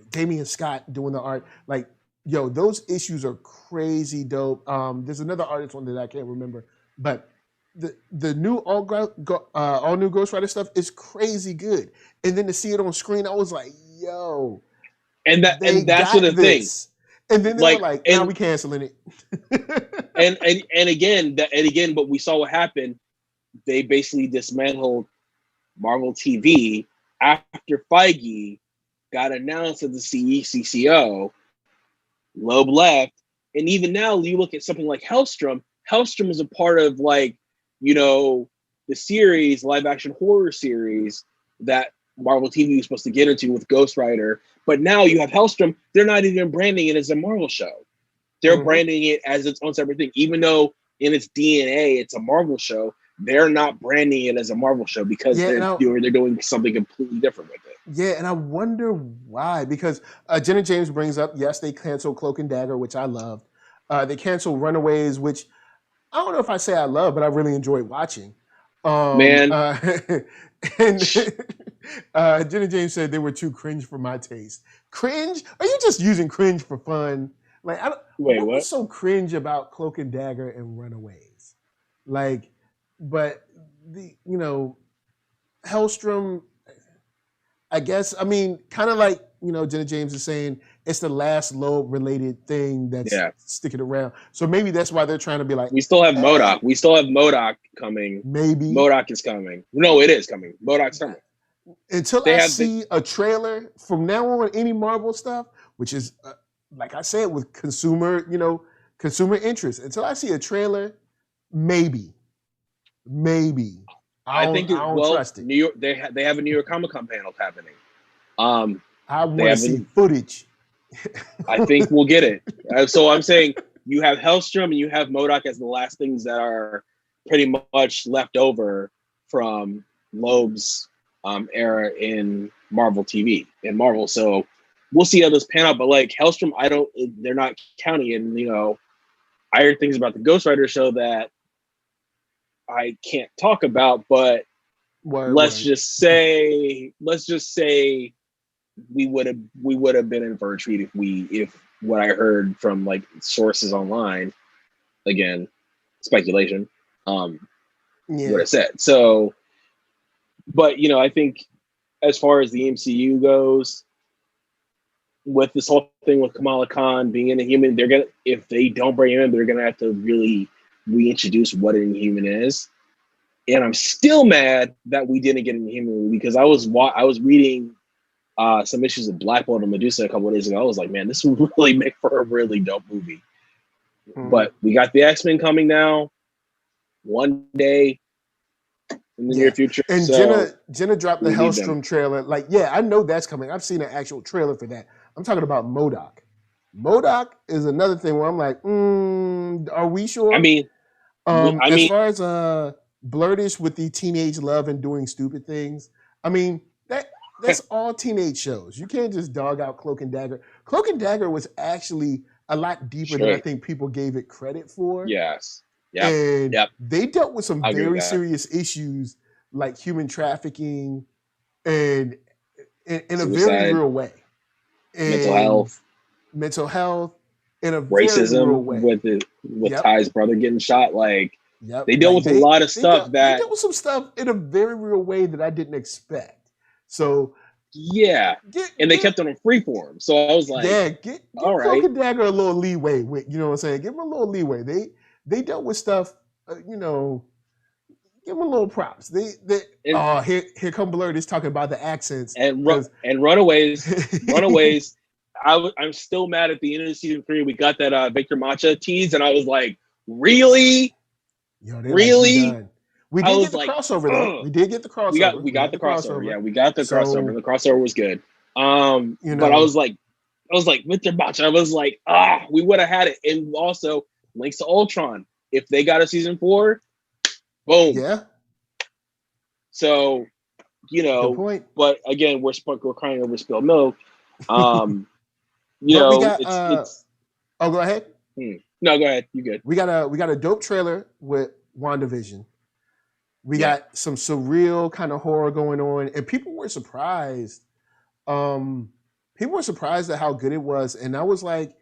Damian Scott doing the art. Like, yo, those issues are crazy dope. There's another artist one that I can't remember, but the new all new Ghost Rider stuff is crazy good. And then to see it on screen, I was like, yo. And that's what the thing. And then they were like, now we canceling it. and again, but we saw what happened. They basically dismantled Marvel TV after Feige got announced as the CCO. Loeb left, and even now you look at something like Hellstrom. Hellstrom is a part of the series, live action horror series that Marvel TV was supposed to get into with Ghost Rider. But now you have Hellstrom. They're not even branding it as a Marvel show. They're branding it as its own separate thing. Even though in its DNA, it's a Marvel show, they're not branding it as a Marvel show because they're doing something completely different with it. Yeah, and I wonder why. Because Jenna James brings up, yes, they canceled Cloak and Dagger, which I loved. They canceled Runaways, which I don't know if I say I love, but I really enjoyed watching. And Jenna James said they were too cringe for my taste. Cringe? Are you just using cringe for fun? Like, what was so cringe about Cloak and Dagger and Runaways? Like, but Hellstrom, I guess, I mean, kind of like, Jenna James is saying, it's the last Loeb-related thing that's sticking around. So maybe that's why they're trying to be like... We still have MODOK. We still have MODOK coming. Maybe. MODOK is coming. No, it is coming. MODOK's coming. Until I see a trailer, from now on, any Marvel stuff, which is, like I said, with consumer, consumer interest. Until I see a trailer, maybe. I don't trust it. New York, they have a New York Comic Con panel happening. I want to see footage. I think we'll get it. So I'm saying you have Hellstrom and you have MODOK as the last things that are pretty much left over from Loeb's era in Marvel TV and Marvel. So we'll see how this pan out. But like Hellstrom, they're not counting it. And, you know, I heard things about the Ghost Rider show that I can't talk about, but let's just say we would have been in for a treat if what I heard from like sources online, again, speculation, would have said. So, but you know, I think as far as the MCU goes, with this whole thing with Kamala Khan being an Inhuman, if they don't bring him in, they're gonna have to really reintroduce what an Inhuman is. And I'm still mad that we didn't get an Inhuman movie, because I was reading some issues of Black Bolt and Medusa a couple of days ago. I was like, man, this would really make for a really dope movie. But we got the X-Men coming now, one day in the near future. And so Jenna dropped the Hellstrom trailer. Like, I know that's coming. I've seen an actual trailer for that. I'm talking about MODOK. MODOK is another thing where I'm like, are we sure? As far as Blurtish with the teenage love and doing stupid things, I mean, that's all teenage shows. You can't just dog out Cloak and Dagger. Cloak and Dagger was actually a lot deeper than I think people gave it credit for. Yes. And they dealt with some very serious issues like human trafficking and in a very real way. And mental health in a racism very real way. with Ty's brother getting shot. Like they dealt with a lot of stuff they dealt with some stuff in a very real way that I didn't expect. So and they kept it on freeform. So I was like, give Cloak and Dagger a little leeway. You know what I'm saying? Give them a little leeway. They dealt with stuff. You know, give them a little props. Here come Blur is talking about the accents and Runaways. I'm still mad at the end of season 3. We got that Victor Macha tease, and I was like, really? Really? Like, we did get the crossover though. We did get the crossover. We got the crossover. Yeah, we got the crossover. The crossover was good. But I was like Victor Macha. I was like, we would have had it. And also links to Ultron. If they got a season 4, boom. Yeah. So, you know, but again, we're crying over spilled milk. You know, we got, it's. Oh, go ahead. No, go ahead. You good? We got a dope trailer with WandaVision. We got some surreal kind of horror going on, and people were surprised. People were surprised at how good it was, and I was like,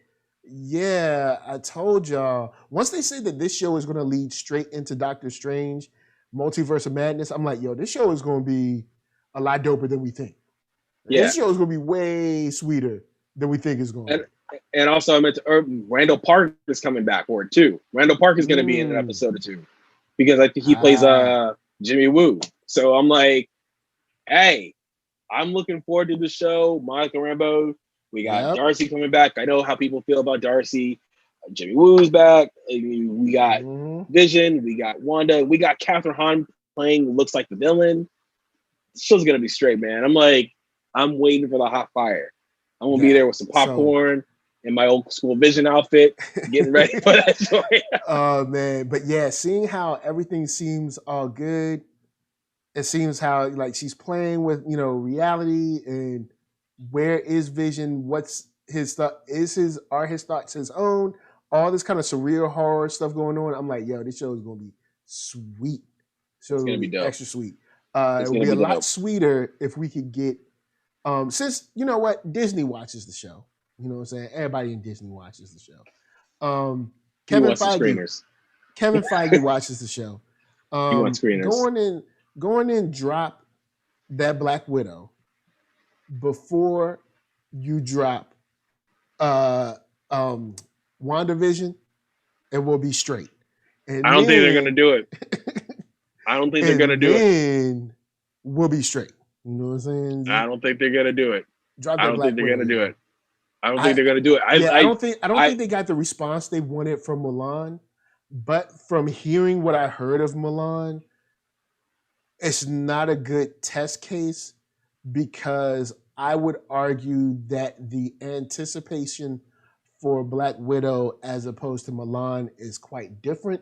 "Yeah, I told y'all." Once they said that this show is going to lead straight into Doctor Strange, Multiverse of Madness, I'm like, "Yo, this show is going to be a lot doper than we think. This show is going to be way sweeter than we think it's going to be." And also, I meant to, Randall Park is coming back for it too. Randall Park is going to be in an episode or two, because I think he plays Jimmy Woo. So I'm like, hey, I'm looking forward to the show. Monica Rambeau. We got Darcy coming back. I know how people feel about Darcy. Jimmy Woo's back. We got Vision. We got Wanda. We got Catherine Hahn playing looks like the villain. This show's going to be straight, man. I'm like, I'm waiting for the hot fire. I'm going to be there with some popcorn in my old school Vision outfit, getting ready for that story. Oh, man. But yeah, seeing how everything seems all good, it seems how like she's playing with, you know, reality, and where is Vision? What's his thought? Are his thoughts his own? All this kind of surreal horror stuff going on. I'm like, yo, this show is going to be sweet. So it's going to be dope. Extra sweet. It would be a lot sweeter if we could get, since, you know what, Disney watches the show. You know what I'm saying? Everybody in Disney watches the show. Kevin Feige watches the show. He wants screeners. Going in, drop that Black Widow before you drop WandaVision, and we'll be straight. And I don't think they're gonna do it. I don't think they're gonna do it. Then we'll be straight. You know what I'm saying? I don't think they're gonna do it. I don't think they're gonna do it. I don't think they're gonna do it. I don't think they got the response they wanted from Milan. But from hearing what I heard of Milan, it's not a good test case because I would argue that the anticipation for Black Widow as opposed to Milan is quite different.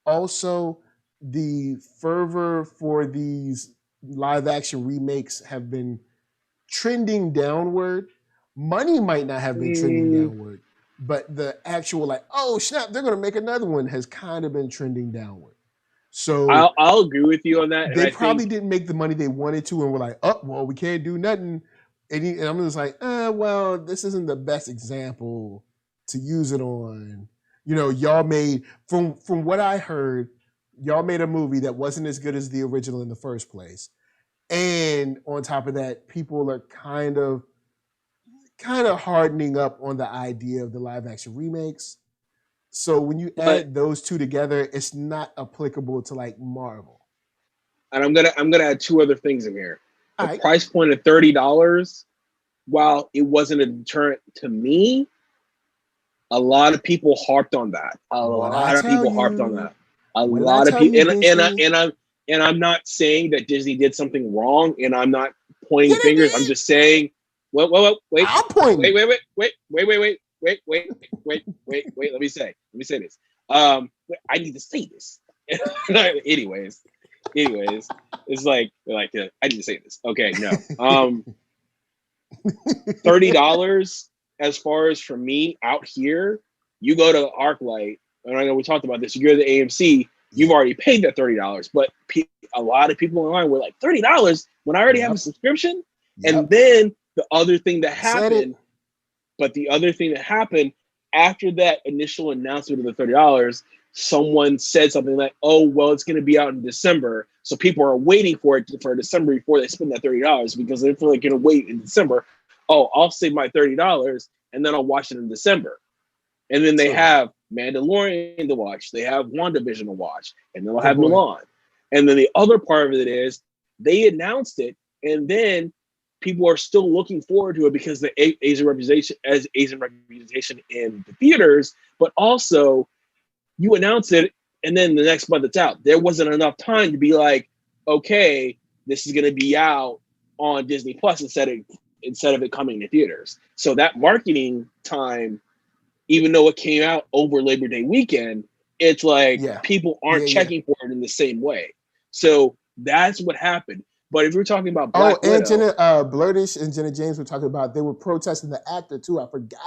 Also, the fervor for these live action remakes have been trending downward. Money might not have been trending downward, but the actual like, oh snap, they're going to make another one has kind of been trending downward. So I'll agree with you on that. They probably didn't make the money they wanted to, and were like, oh well, we can't do nothing. And I'm just like, well, this isn't the best example to use it on. You know, y'all made from what I heard, y'all made a movie that wasn't as good as the original in the first place. And on top of that, people are kind of hardening up on the idea of the live action remakes. So when you add those two together, it's not applicable to like Marvel. And I'm gonna add two other things in here. The price point of $30, while it wasn't a deterrent to me, a lot of people harped on that. A lot of people harped on that. A lot of people, and I'm not saying that Disney did something wrong, and I'm not pointing fingers. I'm just saying, wait. I'm pointing. Wait. Let me say this. I need to say this. Anyways, it's like I need to say this. Okay, no. $30 as far as for me out here. You go to ArcLight, and I know we talked about this. You go to the AMC. You've already paid that $30, but a lot of people online were like, $30 when I already have a subscription. And then the other thing that happened. But the other thing that happened after that initial announcement of the $30, someone said something like, oh, well, it's going to be out in December. So people are waiting for it for December before they spend that $30 because they're going to wait in December. Oh, I'll save my $30 and then I'll watch it in December. And then they have Mandalorian to watch. They have WandaVision to watch. And then they'll have Milan. And then the other part of it is they announced it and then people are still looking forward to it because the Asian representation in the theaters, but also you announce it and then the next month it's out. There wasn't enough time to be like, okay, this is going to be out on Disney Plus instead of it coming to theaters. So that marketing time, even though it came out over Labor Day weekend, it's like people aren't checking for it in the same way. So that's what happened. But if we're talking about Black Widow, Jenna Blurtish and Jenna James were talking about they were protesting the actor too. I forgot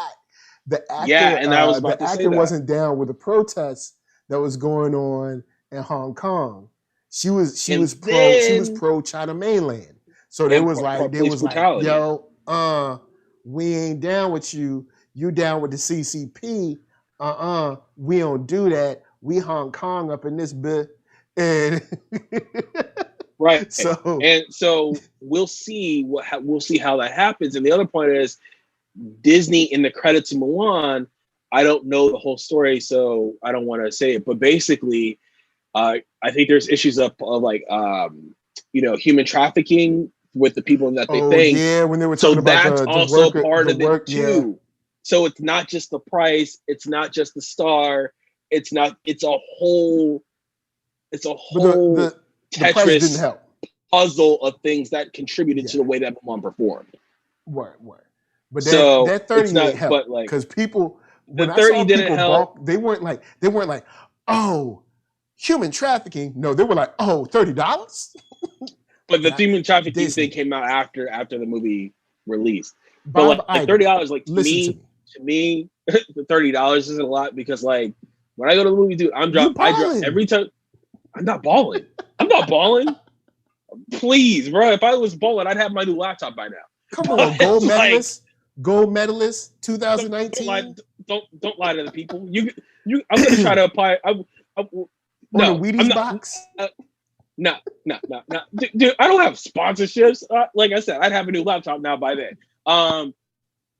the actor. Yeah, and I was about the to actor say that. wasn't down with the protests that was going on in Hong Kong. She was pro China mainland. So they was like, yo, we ain't down with you. You down with the CCP? We don't do that. We Hong Kong up in this bit, and right. So we'll see how that happens. And the other point is Disney in the credits of Milan. I don't know the whole story, so I don't want to say it. But basically, I think there's issues of like human trafficking with the people that they think. Yeah, when they were talking about that's the also worker, part of it too. Yeah. So it's not just the price, it's not just the star, it's a whole the price didn't help. Puzzle of things that contributed to the way that Milan performed. Word. But so that 30 didn't help because people when I saw people balk, they weren't like, oh, human trafficking. No, they were like, oh, $30. But the human trafficking thing came out after the movie released. But like $30, like to me, the $30 isn't a lot because like when I go to the movie, dude, I drop every time. I'm not balling. Please, bro. If I was balling, I'd have my new laptop by now. Come on, gold medalist, 2019. Don't lie to the people. I'm gonna try to apply. No, the Wheaties box. No. Dude, I don't have sponsorships. Like I said, I'd have a new laptop now by then.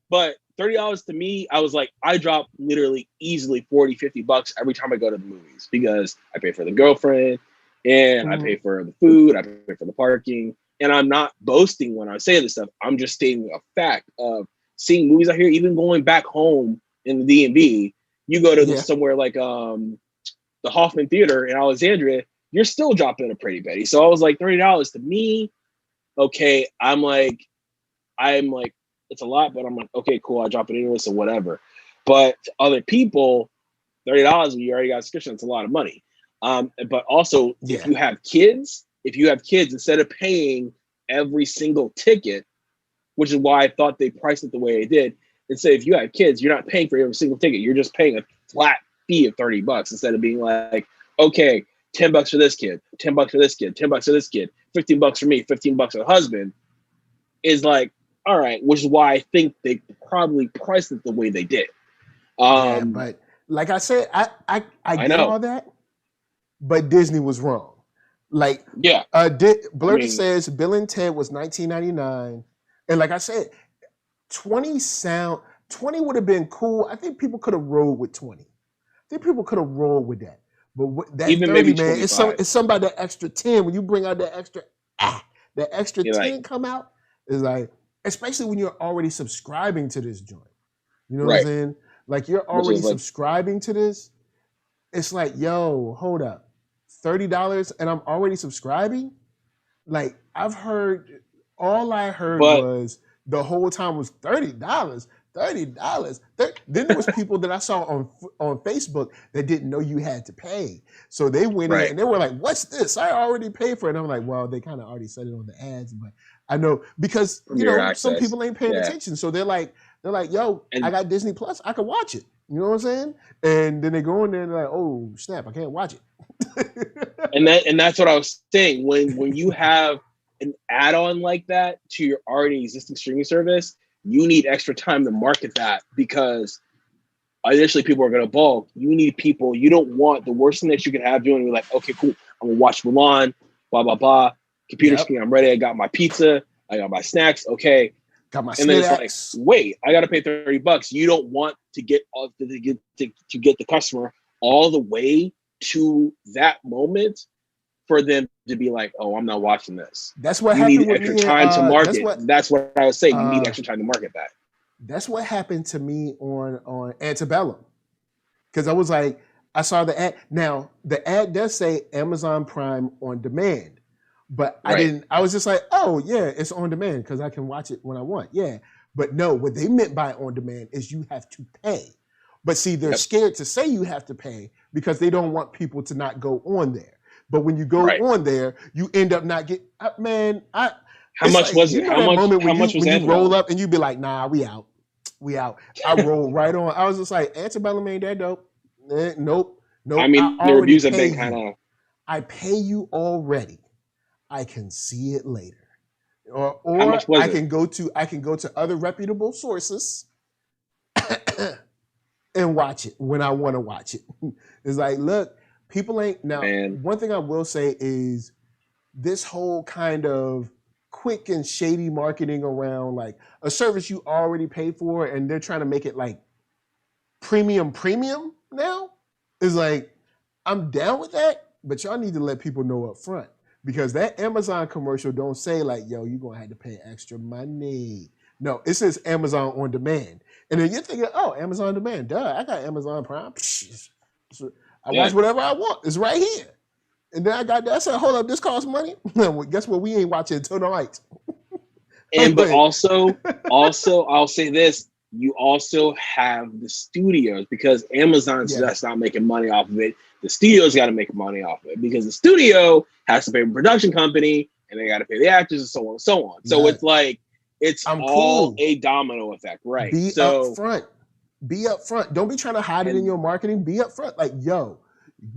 But $30 to me, I was like, I drop literally easily $40-$50 every time I go to the movies because I pay for the girlfriend and I pay for the food, I pay for the parking. And I'm not boasting when I say this stuff. I'm just stating a fact of seeing movies out here, even going back home in the DMV, you go to somewhere like the Hoffman Theater in Alexandria, you're still dropping a pretty penny. So I was like, $30 to me, okay. I'm like, it's a lot, but I'm like, okay, cool. I drop it anyway, so whatever. But to other people, $30 when you already got a subscription, it's a lot of money. But also, if you have kids, instead of paying every single ticket, which is why I thought they priced it the way they did, instead, if you have kids, you're not paying for every single ticket. You're just paying a flat fee of $30 instead of being like, okay, $10 for this kid, $10 for this kid, $10 for this kid, $15 for me, $15 for the husband, is like, all right, which is why I think they probably priced it the way they did. But like I said, I get all that, but Disney was wrong. Like, Blurted says Bill and Ted was $19.99, and like I said, 20 would have been cool. I think people could have rolled with 20. I think people could have rolled with that. But that even 30, maybe man, it's something about that extra 10. When you bring out that extra 10 come out, is like, especially when you're already subscribing to this joint. You know what I'm saying? Like, you're already subscribing to this. It's like, yo, hold up. $30 and I'm already subscribing? Like, all I heard was the whole time was $30. $30. Then there was people that I saw on Facebook that didn't know you had to pay. So they went in and they were like, what's this? I already paid for it. And I'm like, well, they kind of already said it on the ads, but I know because some people ain't paying attention. So they're like, yo, I got Disney Plus, I can watch it. You know what I'm saying? And then they go in there and they're like, oh snap, I can't watch it. and that's what I was saying. When you have an add-on like that to your already existing streaming service, you need extra time to market that, because initially people are going to bulk. You need people. You don't want the worst thing that you can have doing. You're like, okay, cool. I'm going to watch Mulan, blah, blah, blah. Computer screen, I'm ready. I got my pizza. I got my snacks. Okay. Got my and then it's like, wait, I got to pay $30. You don't want to get the customer all the way to that moment for them to be like, oh, I'm not watching this. That's what you happened need with extra me time to market. That's what I was saying. You need extra time to market that. That's what happened to me on Antebellum. Because I was like, I saw the ad. Now, the ad does say Amazon Prime on demand. But I was just like, oh, yeah, it's on demand because I can watch it when I want. Yeah. But no, what they meant by on demand is you have to pay. But see, they're scared to say you have to pay because they don't want people to not go on there. But when you go on there, you end up not getting, man. How much was it? How much was you roll up and you be like, nah, we out. I roll right on. I was just like, Antebellum ain't that dope. Nope. I mean, the reviews have been kind of. I pay you already. I can see it later, or I can go to other reputable sources and watch it when I want to watch it. It's like, look, people ain't now. One thing I will say is this whole kind of quick and shady marketing around like a service you already paid for, and they're trying to make it like premium now. Is like, I'm down with that, but y'all need to let people know up front. Because that Amazon commercial don't say like, yo, you're going to have to pay extra money. No, it says Amazon on demand. And then you're thinking, oh, Amazon on demand. Duh, I got Amazon Prime. I watch whatever I want. It's right here. And then I said, hold up, this costs money? Guess what? We ain't watching it tonight. But also, I'll say this. You also have the studios, because Amazon's just not making money off of it. The studios got to make money off of it because the studio has to pay a production company and they got to pay the actors and so on and so on. So it's like, it's all a domino effect, right? Be upfront. Be upfront. Don't be trying to hide it in your marketing. Be upfront. Like, yo,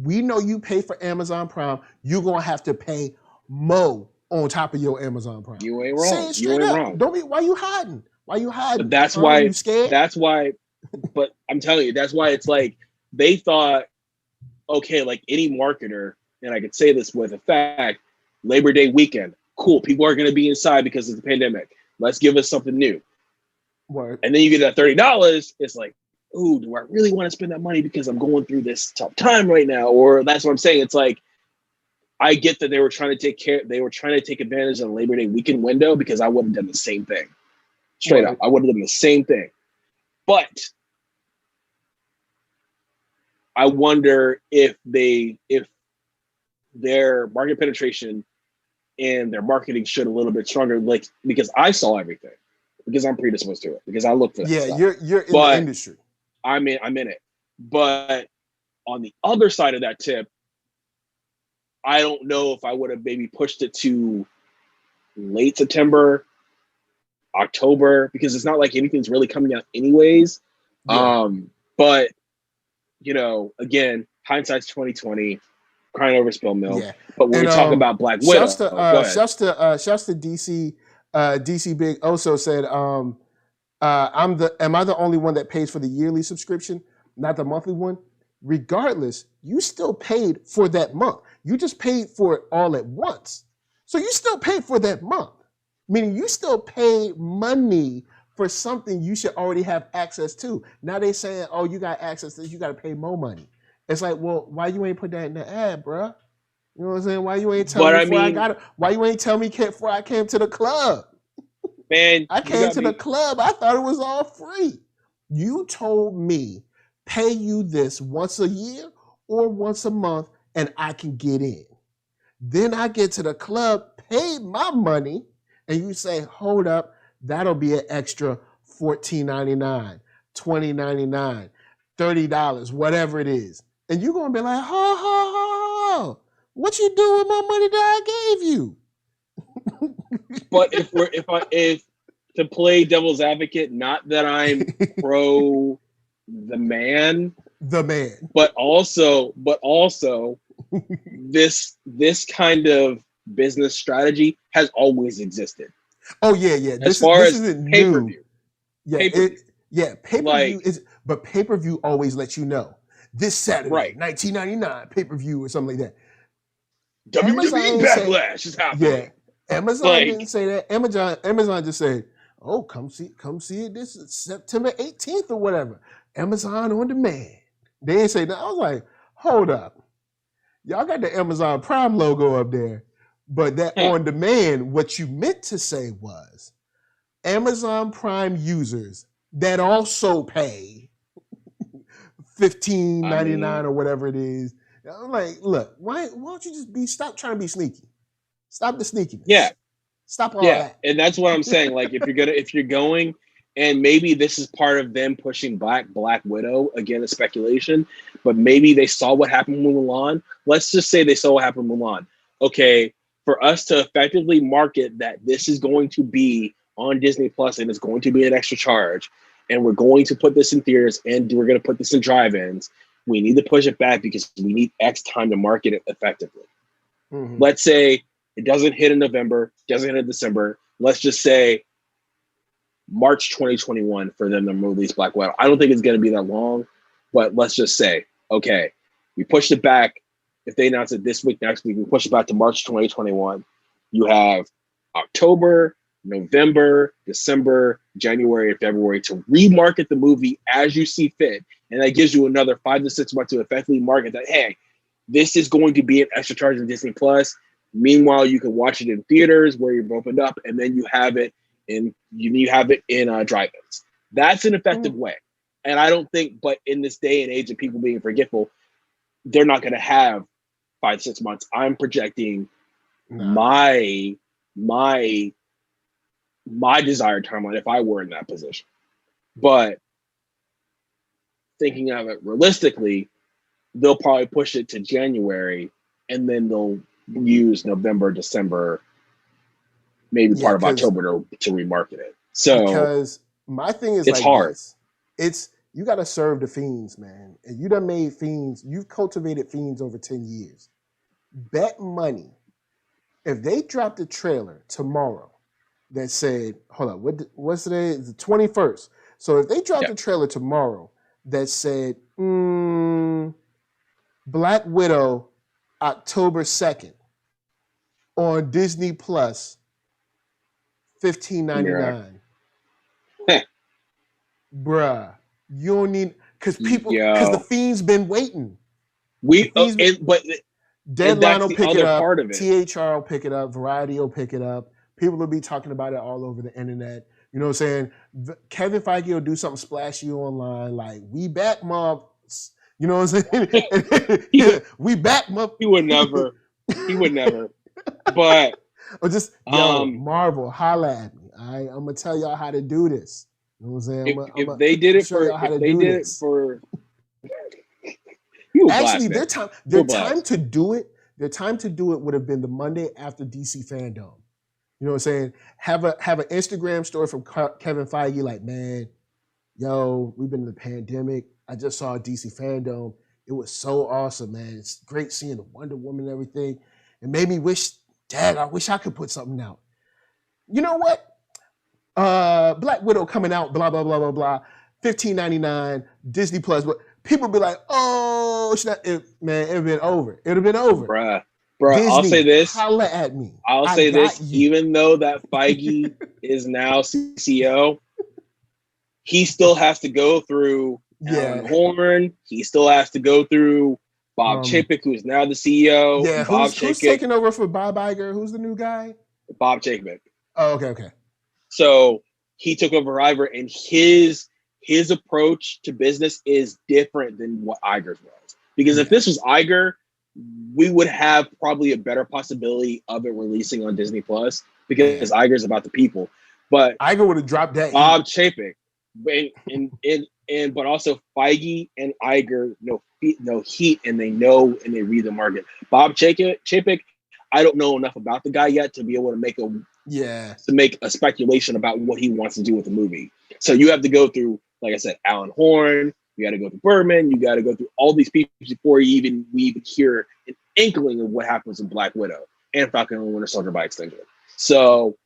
we know you pay for Amazon Prime. You're going to have to pay more on top of your Amazon Prime. You ain't wrong. Say it straight up. Don't be, why you hiding? Why you hiding? But that's why you scared? That's why, but I'm telling you, that's why it's like they thought, okay, like any marketer, and I could say this with a fact, Labor Day weekend, cool. People are going to be inside because of the pandemic. Let's give us something new. Word. And then you get that $30. It's like, ooh, do I really want to spend that money because I'm going through this tough time right now? Or that's what I'm saying. It's like, I get that they were trying to take advantage of the Labor Day weekend window because I would have done the same thing. Straight up. I would have done the same thing. But I wonder if their market penetration and their marketing should a little bit stronger, like, because I saw everything, because I'm predisposed to it, because I look for that stuff. You're in the industry. I'm in it. But on the other side of that tip, I don't know if I would have maybe pushed it to late September, October, because it's not like anything's really coming out anyways. Yeah. But you know, again, hindsight's 2020, crying over spilled milk. Yeah. But when we talk about Black Widow, shouts to DC. DC Big also said, am I the only one that pays for the yearly subscription, not the monthly one? Regardless, you still paid for that month. You just paid for it all at once. So you still paid for that month, meaning you still paid money for something you should already have access to. Now they saying, oh, you got access to this, you got to pay more money. It's like, well, why you ain't put that in the ad, bruh? You know what I'm saying? Why you ain't tell me before I got it? Why you ain't tell me before I came to the club? Man, I came to the club. I thought it was all free. You told me, pay you this once a year or once a month, and I can get in. Then I get to the club, pay my money, and you say, hold up, that'll be an extra $14.99, $20.99, $30, whatever it is. And you're going to be like, ho, what you do with my money that I gave you? But if to play devil's advocate, not that I'm pro the man, but also this kind of business strategy has always existed. Oh yeah. As far as pay-per-view. Yeah, pay-per-view is, but pay-per-view always lets you know this Saturday, right, $19.99 pay-per-view or something like that. WWE Backlash is happening. Yeah, Amazon didn't say that. Amazon just said, "Oh, come see it this September 18th or whatever." Amazon on demand. They didn't say that. I was like, hold up, y'all got the Amazon Prime logo up there, but that on demand. What you meant to say was Amazon Prime users that also pay $15.99 or whatever it is. I'm like, look, why don't you just stop trying to be sneaky? Stop the sneakiness. Yeah. Stop all that. And that's what I'm saying. Like, if you're going, and maybe this is part of them pushing Black Widow, again, a speculation, but maybe they saw what happened with Mulan. Let's just say they saw what happened with Mulan. Okay, for us to effectively market that this is going to be on Disney Plus and it's going to be an extra charge, and we're going to put this in theaters and we're going to put this in drive-ins, we need to push it back because we need X time to market it effectively. Mm-hmm. Let's say it doesn't hit in November, doesn't hit in December. Let's just say March 2021 for them to release Black Widow. I don't think it's going to be that long, but let's just say, okay, we pushed it back. If they announce it this week, next week, we push it back to March 2021. You have October, November, December, January, and February to remarket the movie as you see fit. And that gives you another 5 to 6 months to effectively market that, hey, this is going to be an extra charge in Disney Plus. Meanwhile, you can watch it in theaters where you've opened up, and then you have it in drive-ins. That's an effective way. And I don't think, but in this day and age of people being forgetful, they're not going to have 5 to 6 months. I'm projecting my desired timeline if I were in that position. But thinking of it realistically, they'll probably push it to January, and then they'll use November, December, maybe part of October to remarket it. So because my thing is, it's like hard. It's you got to serve the fiends, man. And you done made fiends. You've cultivated fiends over 10 years. Bet money. If they dropped a trailer tomorrow that said, hold on, what's today? It's the 21st. So if they dropped a trailer tomorrow that said, Black Widow, October 2nd on Disney Plus, $15.99. Bruh, you don't need, because the fiends been waiting. Deadline will pick it up. THR will pick it up. Variety will pick it up. People will be talking about it all over the internet. You know what I'm saying? Kevin Feige will do something splashy online, like "We back, mom." You know what I'm saying? We back, mom. He would never. He would never. But or just Marvel, holla at me. I'm gonna tell y'all how to do this. You know what I'm saying? If they did it for, actually, their time to do it. Their time to do it would have been the Monday after DC Fandom. You know what I'm saying? Have an Instagram story from Kevin Feige, like, man, yo, we've been in the pandemic. I just saw DC Fandom. It was so awesome, man. It's great seeing the Wonder Woman and everything. It made me wish, Dad, I wish I could put something out. You know what? Black Widow coming out, blah, blah, blah, blah, blah. $15.99, Disney Plus. But people be like, oh, man, it'd been over. It'd have been over. Bruh, Disney, I'll say this. Holla at me. I'll say this. Even though that Feige is now CEO, he still has to go through Alan Horn. He still has to go through Bob Chapek, who's now the CEO. Yeah, who's taking over for Bob Iger? Who's the new guy? Bob Chapek. Oh, okay. So he took over Iger, and his approach to business is different than what Iger's was. Because if this was Iger, we would have probably a better possibility of it releasing on Disney Plus because Iger's about the people. But Iger would have dropped that. Bob Chapek, but also Feige and Iger know heat, and they know and they read the market. Bob Chapek, I don't know enough about the guy yet to be able to make a speculation about what he wants to do with the movie. So you have to go through, like I said, Alan Horn. You got to go through Berman. You got to go through all these people before we even hear an inkling of what happens in Black Widow and Falcon and Winter Soldier by extension. So,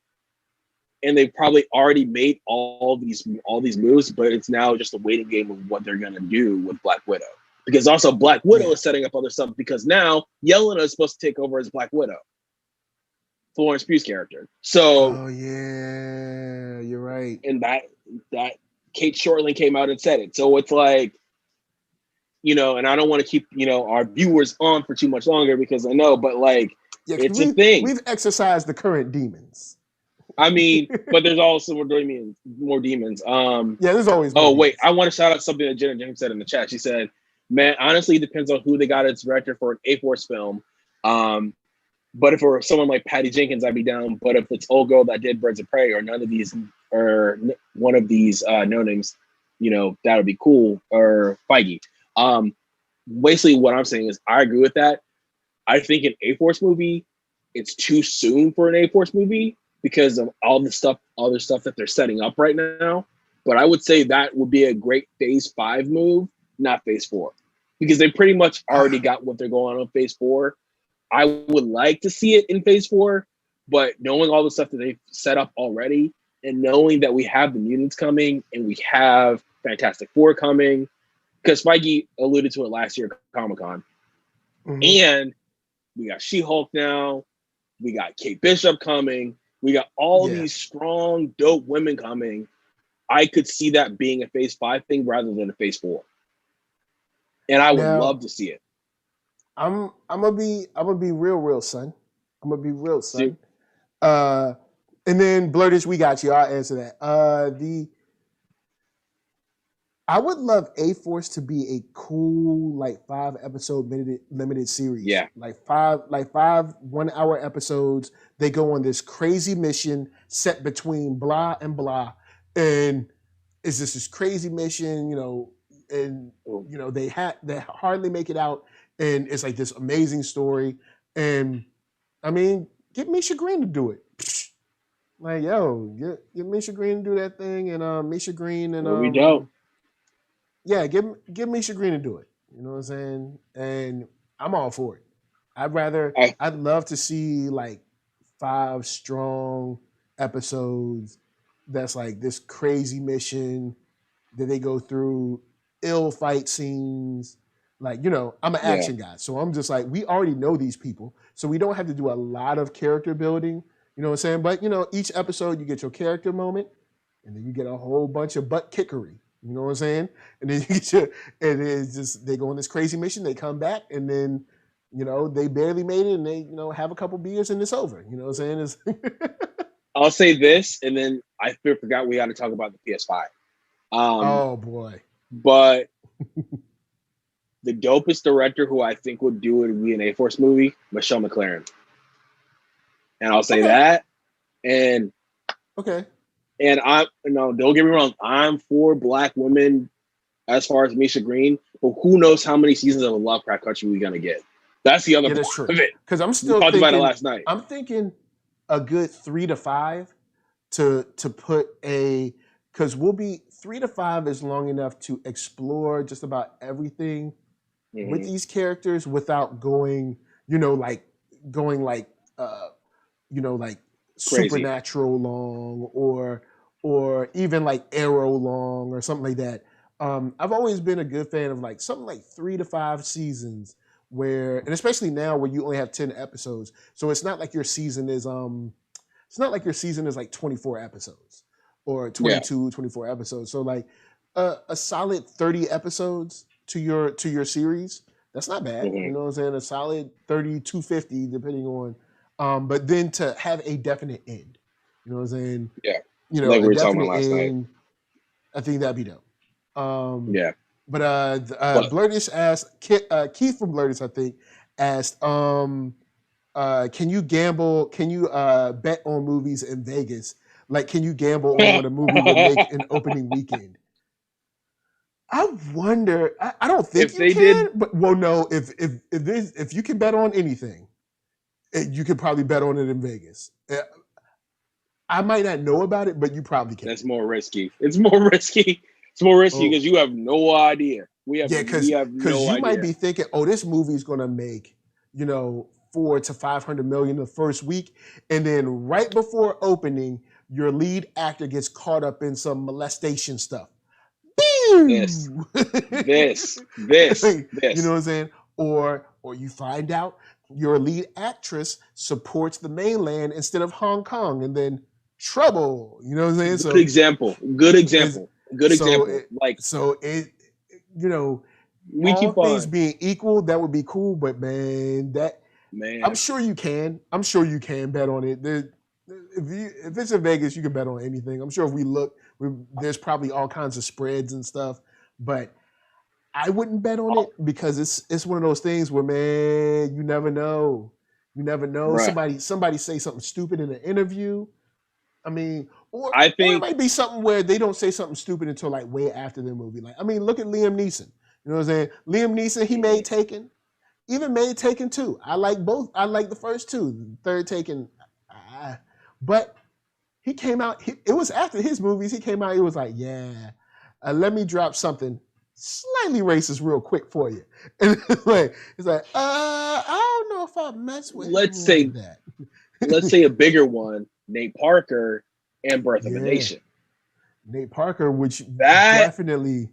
and they've probably already made all these moves, but it's now just a waiting game of what they're gonna do with Black Widow. Because also Black Widow is setting up other stuff because now Yelena is supposed to take over as Black Widow, Florence Pugh's character. So, you're right. And that Kate Shortland came out and said it. So it's like, and I don't want to keep, our viewers on for too much longer because I know, but like, it's a thing. We've exercised the current demons. I mean, but there's also more demons. There's always more demons. I want to shout out something that Jenna James said in the chat. She said, man, honestly, it depends on who they got as director for an A-Force film. But if it were someone like Patty Jenkins, I'd be down. But if it's old girl that did Birds of Prey or none of these, or one of these no names, that would be cool. Or Feige. Basically, what I'm saying is I agree with that. I think an A-Force movie, it's too soon for an A-Force movie because of all the other stuff that they're setting up right now. But I would say that would be a great Phase 5 move, not Phase 4, because they pretty much already got what they're going on Phase 4. I would like to see it in Phase 4, but knowing all the stuff that they've set up already and knowing that we have the mutants coming and we have Fantastic Four coming, because Feige alluded to it last year at Comic-Con, and we got She-Hulk now, we got Kate Bishop coming, we got all these strong, dope women coming. I could see that being a Phase 5 thing rather than a Phase 4. And I would love to see it. I'm gonna be real, son. I'm gonna be real, son. And then Blurtish, we got you. I'll answer that. I would love A-Force to be a cool, like 5-episode limited series. Yeah. Like five 1-hour episodes. They go on this crazy mission set between blah and blah. And it's just this crazy mission, and they hardly make it out. And it's like this amazing story. And I mean, get Misha Green to do it. Like, yo, get Misha Green to do that thing. And Misha Green and we don't. Yeah, give Misha Green to do it. You know what I'm saying? And I'm all for it. I'd love to see like 5 strong episodes that's like this crazy mission that they go through, ill fight scenes. Like, I'm an action guy. So I'm just like, we already know these people. So we don't have to do a lot of character building. You know what I'm saying? But, each episode you get your character moment and then you get a whole bunch of butt kickery. You know what I'm saying? And then and it's just, they go on this crazy mission, they come back, and then, they barely made it, and they, have a couple beers and it's over. You know what I'm saying? I'll say this, and then I forgot we got to talk about the PS5. Oh boy! But the dopest director who I think would do it would be an A-Force movie, Michelle McLaren. And I'll say that. And I don't get me wrong, I'm for Black women as far as Misha Green, but who knows how many seasons of Lovecraft Country we're gonna get? That's the other part of it. Because I'm still talked about it last night. I'm thinking a good 3 to 5 to put a, because we'll be 3 to 5 is long enough to explore just about everything with these characters without going, like Crazy. Supernatural long or even like Arrow long or something like that. I've always been a good fan of like something like 3 to 5 seasons where, and especially now where you only have 10 episodes, so it's not like your season is like 24 episodes or 22, 24 episodes. So like a solid 30 episodes to your series, that's not bad. You know what I'm saying? A solid 30 to 50 depending on, but then to have a definite end, you know what I'm saying? Yeah. Like we were talking about last night. I think that'd be dope. But Blurtish asked, Keith from Blurtish, I think, asked, can you gamble? Can you bet on movies in Vegas? Like, can you gamble on what a movie would make an opening weekend? I wonder. I don't think you can. But no. If you can bet on anything, you could probably bet on it in Vegas. I might not know about it, but you probably can. That's more risky. It's more risky. It's more risky because you have no idea. Because you might be thinking, oh, this movie's gonna make, $400 to $500 million the first week, and then right before opening, your lead actor gets caught up in some molestation stuff. This. You know what I'm saying? Or you find out your lead actress supports the mainland instead of Hong Kong, and then trouble. You know what I'm saying? Good example. We keep things being equal, that would be cool. But man, I'm sure you can. I'm sure you can bet on it. If it's in Vegas, you can bet on anything. I'm sure if we look, there's probably all kinds of spreads and stuff. But I wouldn't bet on it because it's one of those things where, man, you never know. You never know. Right. Somebody say something stupid in an interview. I mean, or it might be something where they don't say something stupid until like way after the movie. Like, I mean, look at Liam Neeson. You know what I'm saying? Liam Neeson, he made Taken. Even made Taken 2. I like both. I like the first two. The third Taken, but he came out. It was after his movies. He came out. He was like, "Yeah, let me drop something slightly racist real quick for you." And it's like, I don't know if I mess with. Let's say that. Let's say a bigger one. Nate Parker and Birth of a Nation. Nate Parker, which definitely,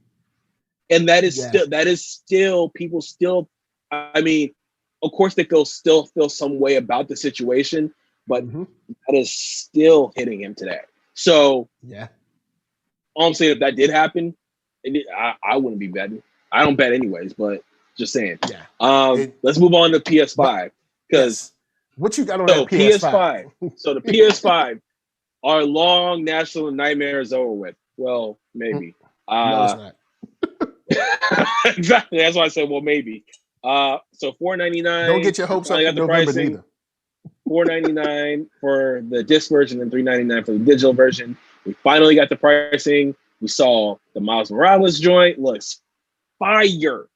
and that is still people still. I mean, of course they still feel some way about the situation, but that is still hitting him today. So all I'm saying, if that did happen, I wouldn't be betting. I don't bet anyways, but just saying. Let's move on to PS5 because. What you got on that PS5? So the PS5, our long national nightmare is over with. Well, maybe. No, it's not. Exactly. That's why I said, well, maybe. So $4.99. Don't get your hopes up in November neither. $4.99 for the disc version and $3.99 for the digital version. We finally got the pricing. We saw the Miles Morales joint. Looks fire.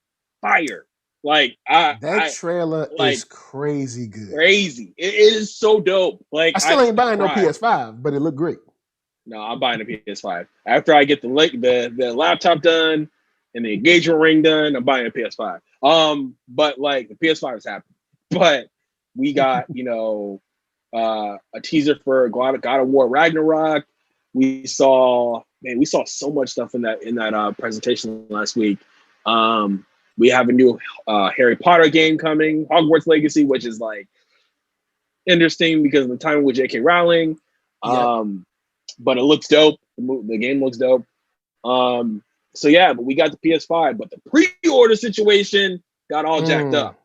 Like that trailer is crazy good. Crazy. It is so dope. Like I still ain't buying no PS5, but it looked great. No, I'm buying a PS5. After I get the laptop done and the engagement ring done, I'm buying a PS5. But like the PS5 is happening. But we got, a teaser for God of War Ragnarok. We saw so much stuff in that presentation last week. We have a new Harry Potter game coming, Hogwarts Legacy, which is like interesting because of the time with J.K. Rowling. But it looks dope. The game looks dope. But we got the PS5, but the pre-order situation got all jacked up.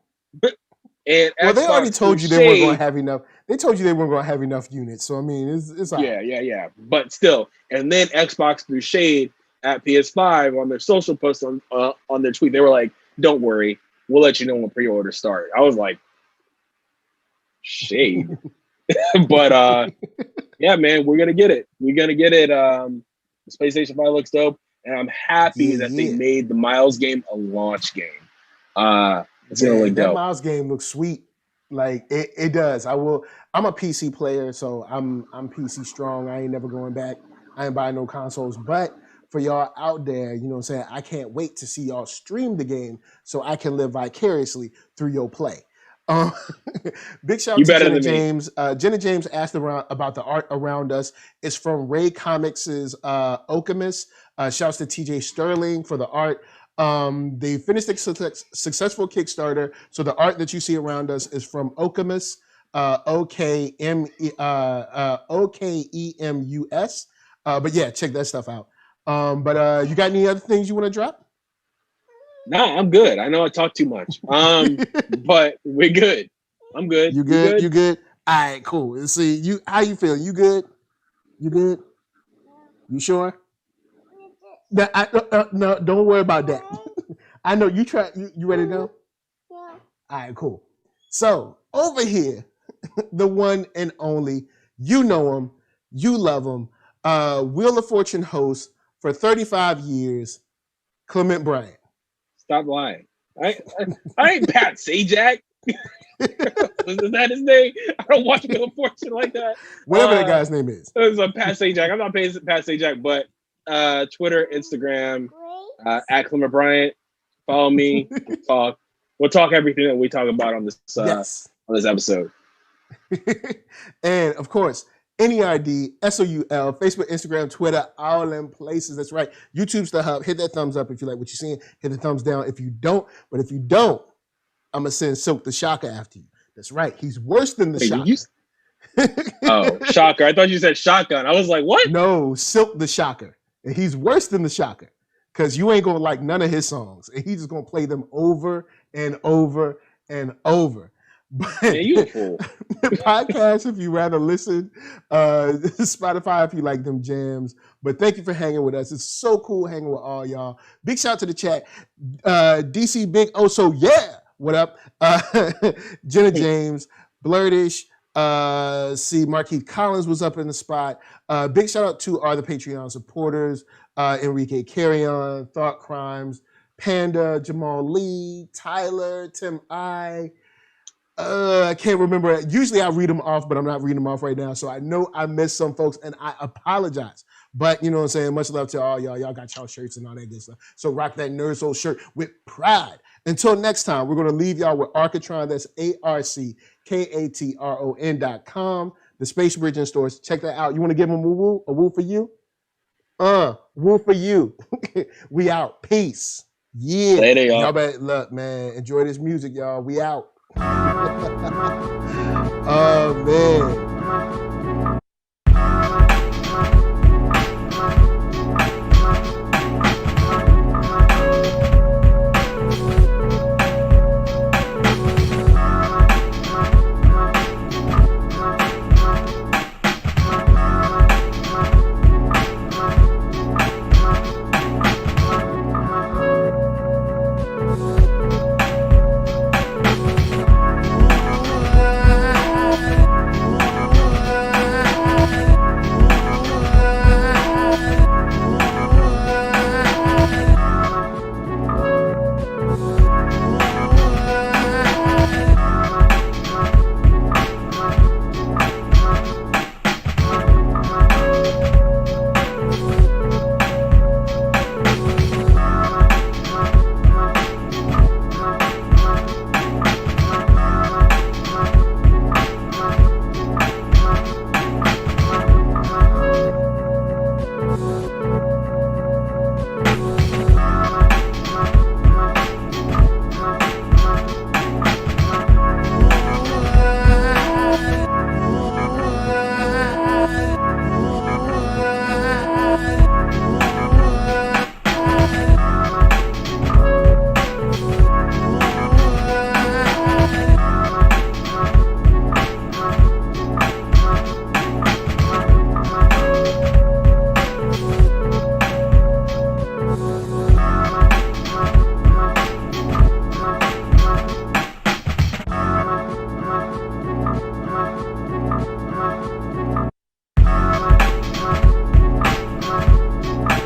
And well, they already Xbox told threw you they weren't going shade. to have enough. They told you they weren't going to have enough units. So I mean, it's all right. Yeah. But still, and then Xbox threw shade at PS5 on their social post on their tweet. They were like, "Don't worry, we'll let you know when pre-orders start." I was like, shade. But yeah, man, we're gonna get it. We're gonna get it. The PlayStation 5 looks dope, and I'm happy that they made the Miles game a launch game. It's gonna look that dope. Miles game looks sweet. Like it does. I'm a PC player, so I'm PC strong. I ain't never going back. I ain't buying no consoles. But for y'all out there, you know what I'm saying, I can't wait to see y'all stream the game so I can live vicariously through your play. Big shout out to Jenna James. Jenna James asked about the art around us. It's from Ray Comics' Okemos. Shouts to TJ Sterling for the art. They finished a successful Kickstarter. So the art that you see around us is from Okemos, Okemus. But yeah, check that stuff out. But you got any other things you want to drop? No, I'm good. I know I talk too much. But we're good. I'm good. You good? You good? All right, cool. See, how you feeling? You good? You good? You sure? No, don't worry about that. I know you try. You ready to go? Yeah. All right, cool. So over here, the one and only, you know him, you love him, Wheel of Fortune host for 35 years, Clement Bryant. Stop lying. I ain't Pat Sajak. Is that his name? I don't watch Wheel of Fortune like that. Whatever that guy's name is. It's a Pat Sajak. I'm not paying Pat Sajak, but Twitter, Instagram, at Clement Bryant. Follow me. We'll talk everything that we talk about on this on this episode. And of course, NERD, SOUL, Facebook, Instagram, Twitter, all them places. That's right. YouTube's the hub. Hit that thumbs up if you like what you're seeing. Hit the thumbs down if you don't. But if you don't, I'm going to send Silk the Shocker after you. That's right. He's worse than the Shocker. Oh, Shocker. I thought you said Shotgun. I was like, what? No, Silk the Shocker. And he's worse than the Shocker because you ain't going to like none of his songs. And he's just going to play them over and over and over. But yeah, you a fool. Podcast if you rather listen, Spotify if you like them jams. But thank you for hanging with us. It's so cool hanging with all y'all. Big shout out to the chat. DC Big so yeah. What up? Jenna James, Blurtish. See, Marquise Collins was up in the spot. Big shout out to the Patreon supporters. Enrique Carrion, Thought Crimes, Panda, Jamal Lee, Tyler, Tim I can't remember. Usually I read them off, but I'm not reading them off right now. So I know I missed some folks and I apologize. But you know what I'm saying? Much love to all y'all. Y'all got y'all shirts and all that good stuff. So rock that NERDSoul shirt with pride. Until next time, we're going to leave y'all with Arcatron. That's ARCKATRON.com. The Space Bridge in stores. Check that out. You want to give them a woo? A woo for you? Woo for you. We out. Peace. Yeah. Later, y'all. Y'all better look, man. Enjoy this music, y'all. We out. Oh, man.